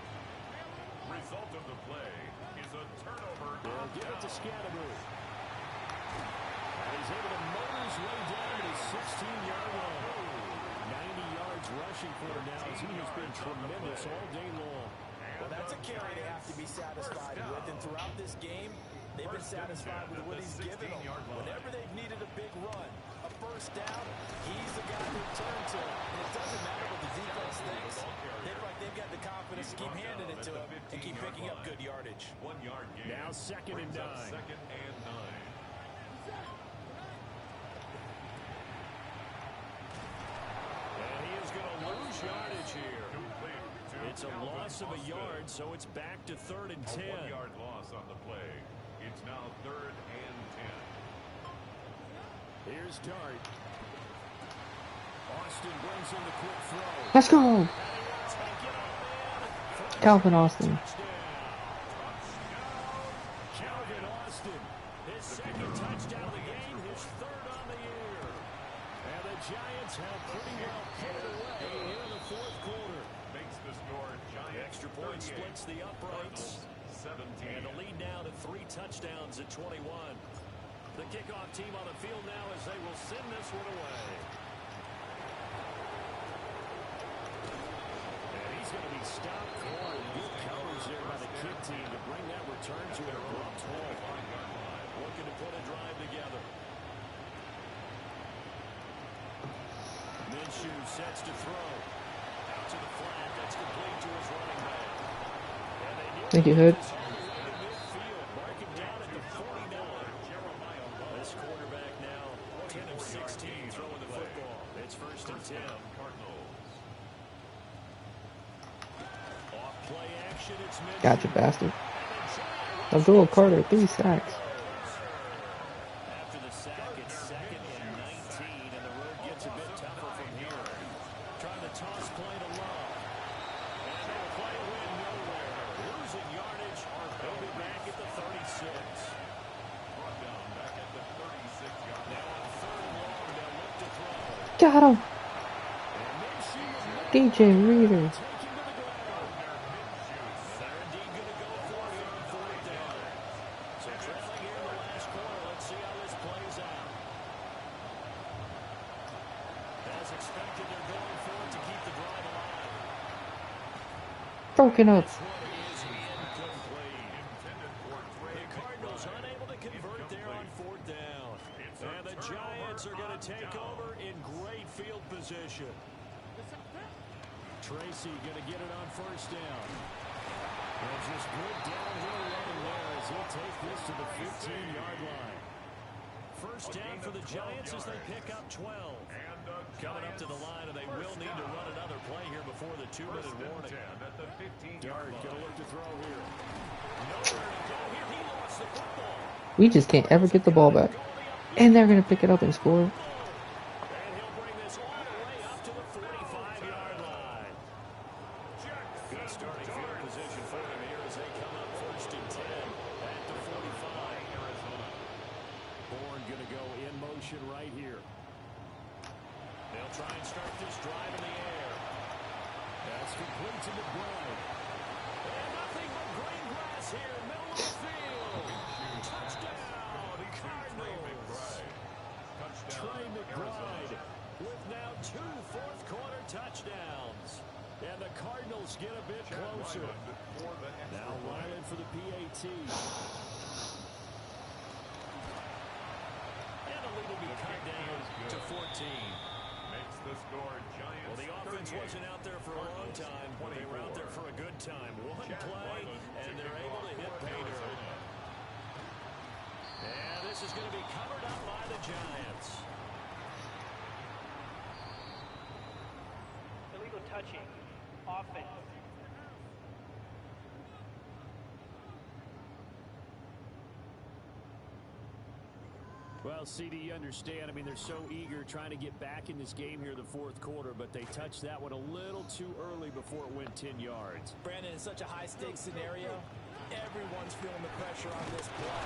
Result of the play is a turnover. They'll give it to Scatterbury. And he's able to motor his way down to his 16-yard line. 90 yards yards rushing for him now as he has been tremendous all day long. Well, that's a carry they have to be satisfied with, and throughout this game, they've been satisfied with what he's given them. Whenever they've needed a big run, a first down, he's the guy to turn to. And it doesn't matter what the defense thinks. They feel like they've got the confidence to keep handing it to him and keep picking up good yardage. 1 yard gain. Now 2nd and 9. 2nd and 9. And he is going to lose yardage here. It's a loss of a yard, so it's back to 3rd and 10. A 1 yard loss on the play. It's now 3rd and 10. Here's Dart. Austin brings in the quick throw. Let's go. Calvin Austin. Calvin Austin, his 2nd touchdown of the game, his 3rd on the year. And the Giants have pretty well put it away here in the 4th quarter. Makes the score Giants. Extra point splits the uprights. 17. And the lead now to 3 touchdowns at 21. The kickoff team on the field now as they will send this one away. And he's going to be stopped for good coverage there by the kick team to bring that return to an abrupt halt. Looking to put a drive together. Minshew sets to throw. Out to the flat. That's complete to his running back. Thank you, Hood. Marking down at the 49. This quarterback now 10 of 16 throwing the football. It's 1st and 10. Cardinals. Off play action. It's Minshew. Gotcha, bastard. Abdul Carter, 3 sacks. After the sack, it's 2nd and 19, and the road gets a bit tougher from here. Trying to toss play to Love. And they'll play win nowhere. Losing yardage. They'll be back at the 36. Brought down back at the 36-yard line. Now on 3rd and long, they'll look to throw. Got him. And Minshew is not DJ Reader. taken to the ground. They're indeed going to go for it on 4th down. So trailing here in the last quarter. Let's see how this plays out. As expected, they're going for it to keep the drive alive. Broken up. This one is incomplete. The Cardinals unable to convert there on 4th down. And the Giants are going to take over in great field position. Tracy going to get it on 1st down. And just good downhill running there as he'll take this to the 15-yard line. 1st down for the Giants as they pick up 12. Coming up to the line, and they will need to run another play here before the 2-minute warning. At the 15-yard Dart going to line. look to throw here. Nowhere to go here. He lost the football. We just can't ever get the ball back. And they're going to pick it up and score. And he'll bring this all the way up to the 45-yard line. Good starting field position for them here as they come up 1st and 10 at the 45. Bourne going to go in motion right here. They'll try and start this drive in the air. That's complete to McBride. And nothing but green grass here, middle of the field. Touchdown, Cardinals. Trey McBride with now 2 fourth-quarter touchdowns. And the Cardinals get a bit closer. Now Ryland for the PAT. And the lead will be cut down to 14. Makes the score Giants. Well, the offense wasn't out there for a long time, but they were out there for a good time. One play, and they're able to hit pay dirt. And this is going to be covered up by the Giants. Illegal touching. Offense. Well, CD, you understand. I mean, they're so eager trying to get back in this game here in the 4th quarter, but they touched that one a little too early before it went 10 yards. Brandon, in such a high-stakes scenario, everyone's feeling the pressure on this play.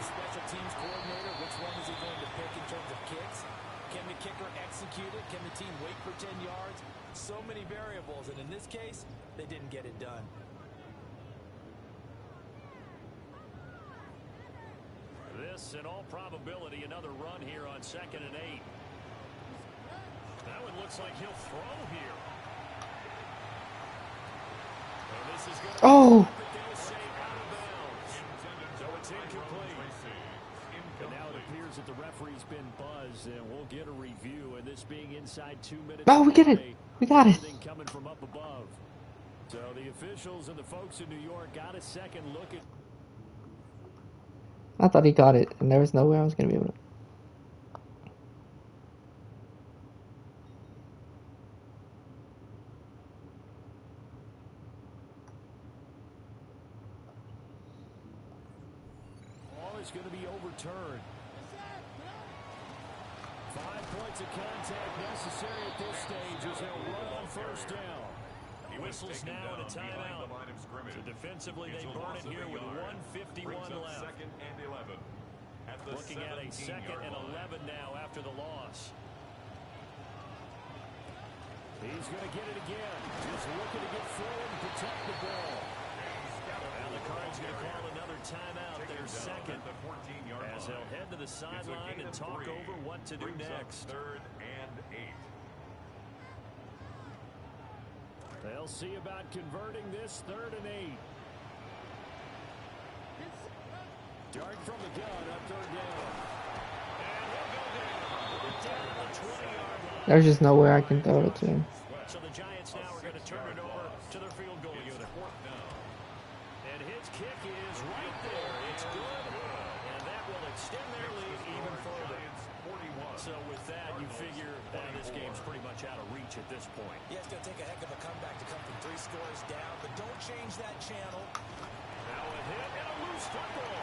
The special teams coordinator, which one is he going to pick in terms of kicks? Can the kicker execute it? Can the team wait for 10 yards? So many variables, and in this case, they didn't get it done. This, in all probability, another run here on 2nd and 8. That one looks like he'll throw here. And this is going to Oh! they'll say out of bounds. So it's incomplete. And now it appears that the referee's been buzzed, and we'll get a review. And this being inside 2 minutes. Oh, we get it. We got it. Coming from up above. So the officials and the folks in New York got a second look at. I thought he got it, and there was no way I was going to be able to. Ball is going to be overturned. 5 points of contact necessary at this stage as they'll run on first down. He whistles now in a timeout. So defensively, they burn it here with 1:51 left. Second and 11. Looking at a 2nd and 11 now after the loss. He's going to get it again. Just looking to get forward and protect the ball. And the Cards going to call another timeout, their second, as they'll head to the sideline and talk over what to do next. 3rd and 8. They'll see about converting this 3rd and 8. Dart from the gun on 3rd down. And he'll go down at the 20-yard line. There's just no way I can throw it to him. So the Giants now are going to turn it over to their field goal unit. And his kick is right there. It's good. And that will extend their lead even further. So with that, you figure that this game's pretty much out of reach at this point. Yeah, it's going to take a heck of a comeback to come from 3 scores down, but don't change that channel. Now a hit and a loose football.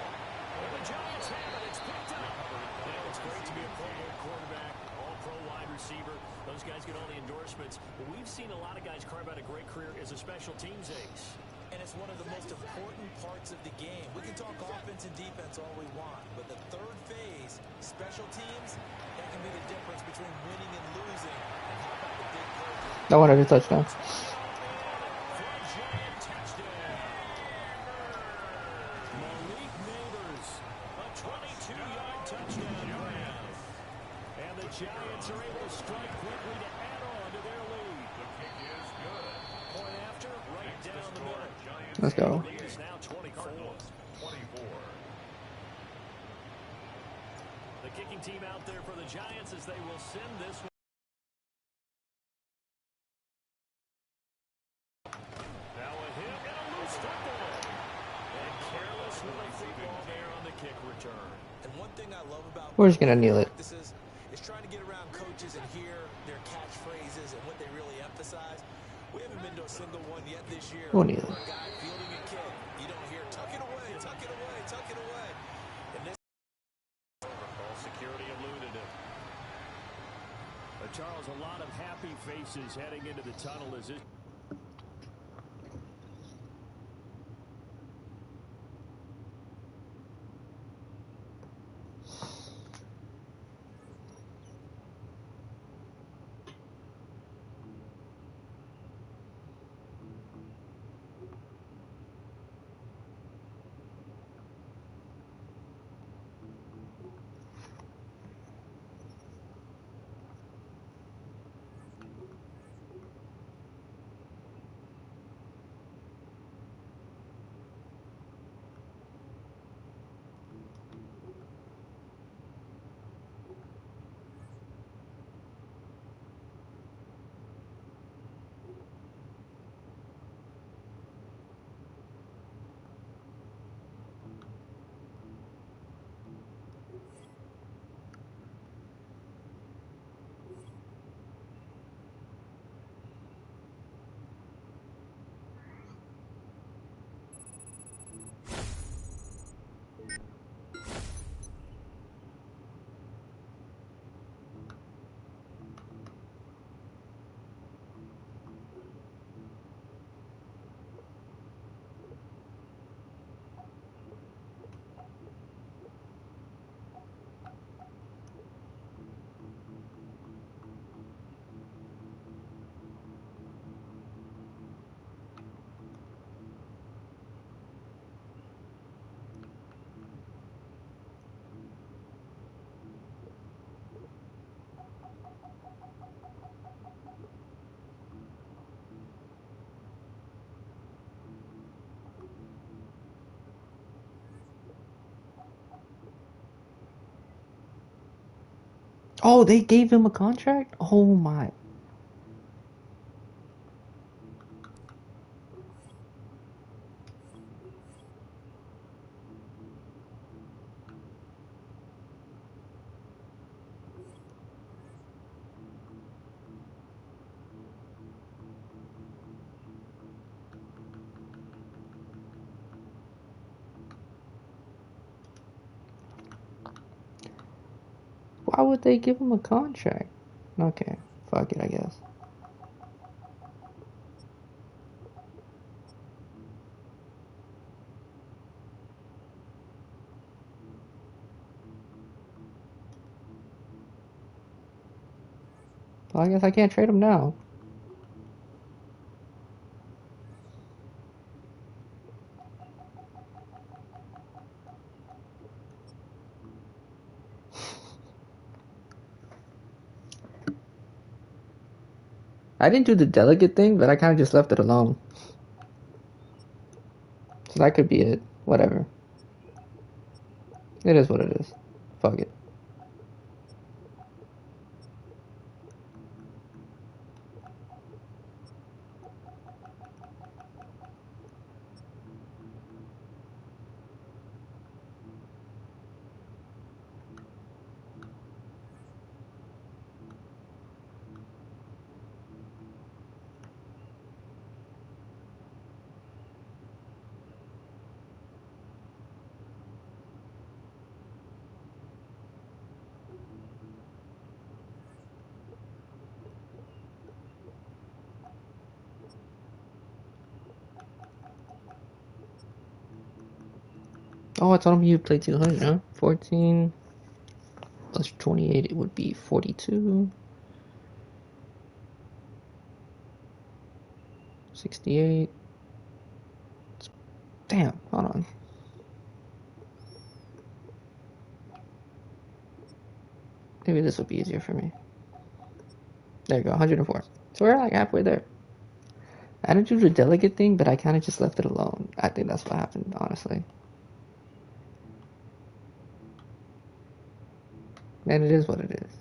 And the Giants have it. It's picked up. You know, it's great to be a Pro Bowl quarterback, all-pro wide receiver. Those guys get all the endorsements. But we've seen a lot of guys carve out a great career as a special teams ace. And it's one of the most important parts of the game. We can talk offense and defense all we want, but the 3rd phase, special teams, that can be the difference between winning and losing. And how about the big play? I wanted a touchdown. Malik Neighbors, a 22-yard touchdown grab. And the Giants are able to strike quickly to add on to their lead. The kick is good. Point after, right down the middle. Let's go. The lead is now 24. 24. The kicking team out there for the Giants as they will send this one. Now a hit and a loose football. And careless with a football there on the kick return. And one thing I love about We're just going to kneel it. practices is trying to get around coaches and hear their catchphrases and what they really emphasize. We haven't been to a single one yet this year. We'll kneel where it. a guy fielding a kick, you don't hear tuck it away, tuck it away, tuck it away. And this All security eluded him. Charles, a lot of happy faces heading into the tunnel as this. Oh, they gave him a contract? Oh my. Why would they give him a contract? Okay, fuck it, I guess. Well, I guess I can't trade him now. I didn't do the delegate thing, but I kind of just left it alone. So that could be it. Whatever. It is what it is. Fuck it. Oh, I told him you'd play 200, huh? 14 plus 28, it would be 42. 68. Damn, hold on. Maybe this would be easier for me. There you go, 104. So we're like halfway there. I didn't do the delegate thing, but I kind of just left it alone. I think that's what happened, honestly. And it is what it is.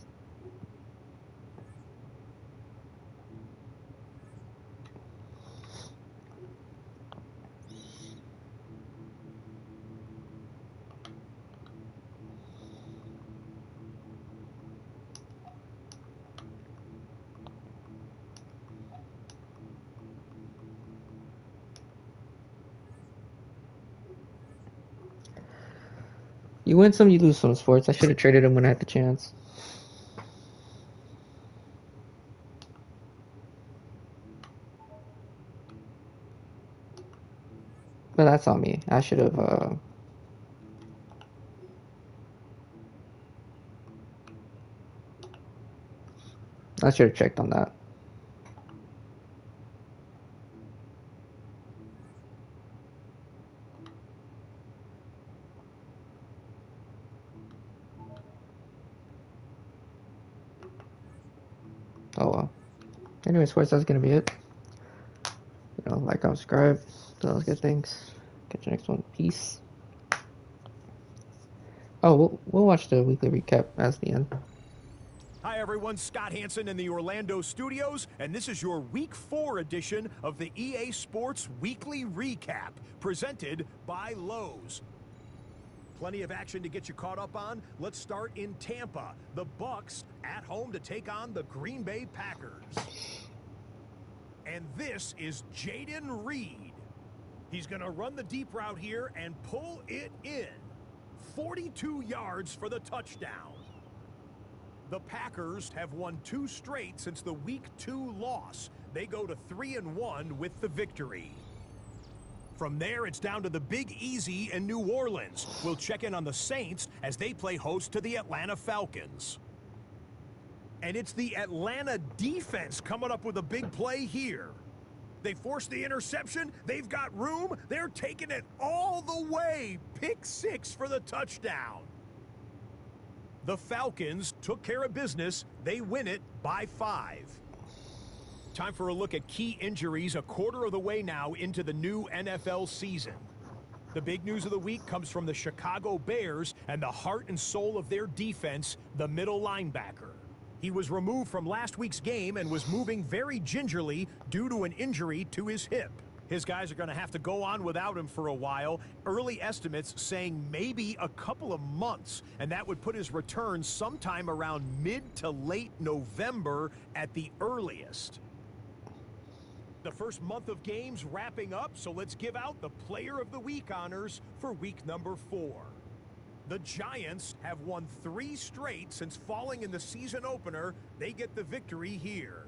You win some, you lose some, sports. I should have traded him when I had the chance. But that's on me. I should have, checked on that. Oh well. Anyway, sports, that's gonna be it. You know, like, comment, subscribe, do those good things. Catch you next one. Peace. Oh, we'll watch the weekly recap as the end. Hi, everyone. Scott Hansen in the Orlando studios, and this is your Week 4 edition of the EA Sports Weekly Recap, presented by Lowe's. Plenty of action to get you caught up on. Let's start in Tampa. The Bucks at home to take on the Green Bay Packers. And this is Jaden Reed. He's going to run the deep route here and pull it in. 42 yards for the touchdown. The Packers have won 2 straight since the Week 2 loss. They go to 3-1 with the victory. From there, it's down to the Big Easy in New Orleans. We'll check in on the Saints as they play host to the Atlanta Falcons. And it's the Atlanta defense coming up with a big play here. They force the interception. They've got room. They're taking it all the way. Pick 6 for the touchdown. The Falcons took care of business. They win it by 5. Time for a look at key injuries a quarter of the way now into the new NFL season. The big news of the week comes from the Chicago Bears and the heart and soul of their defense, the middle linebacker. He was removed from last week's game and was moving very gingerly due to an injury to his hip. His guys are going to have to go on without him for a while. Early estimates saying maybe a couple of months, and that would put his return sometime around mid to late November at the earliest. The first month of games wrapping up, so let's give out the Player of the Week honors for week number 4. The Giants have won 3 straight since falling in the season opener. They get the victory here.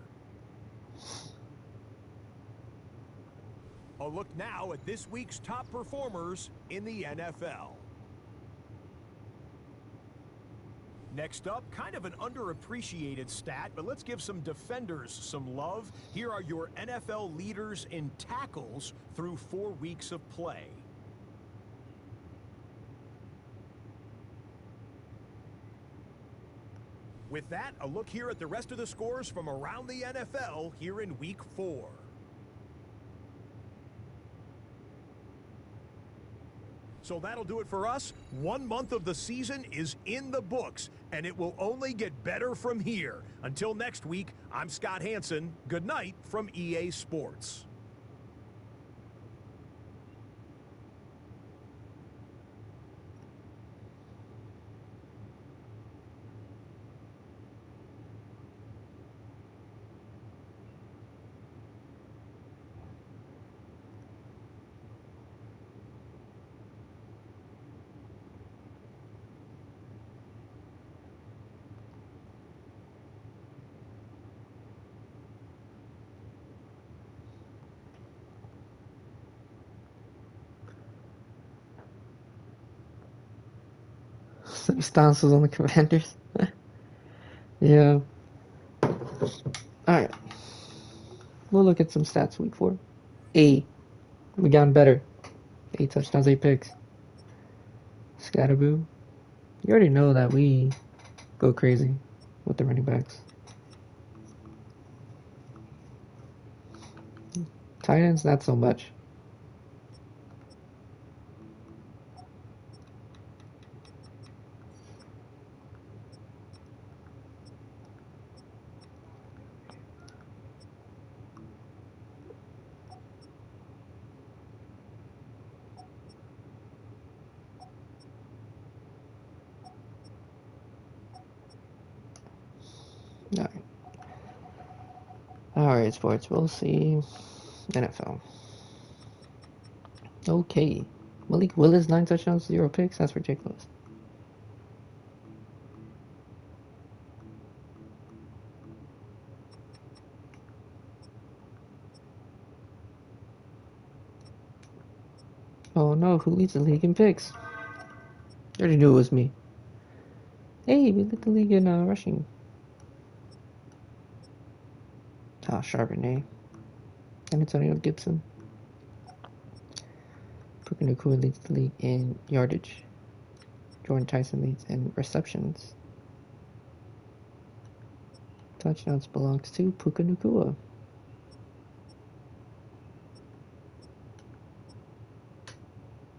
A look now at this week's top performers in the NFL. Next up, kind of an underappreciated stat, but let's give some defenders some love. Here are your NFL leaders in tackles through 4 weeks of play. With that, a look here at the rest of the scores from around the NFL here in week 4. So that'll do it for us. 1 month of the season is in the books, and it will only get better from here. Until next week, I'm Scott Hansen. Good night from EA Sports. Some stances on the Commanders. Yeah. Alright. We'll look at some stats week 4. We gotten better. 8 touchdowns, 8 picks. Scatterboo. You already know that we go crazy with the running backs. Tight ends, not so much. Alright, sports. We'll see. NFL. Okay. Malik Willis, 9 touchdowns, 0 picks. That's ridiculous. Oh no, who leads the league in picks? I already knew it was me. Hey, we lead the league in rushing. Charbonnet. And Antonio Gibson. Puka Nacua leads the league in yardage. Jordan Tyson leads in receptions. Touchdowns belongs to Puka Nacua.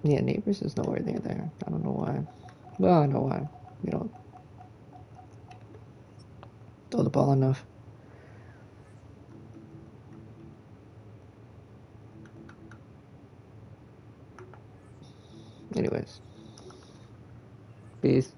Yeah, Neighbors is nowhere near there. I don't know why. Well, I know why. We don't throw the ball enough. Anyways. Peace.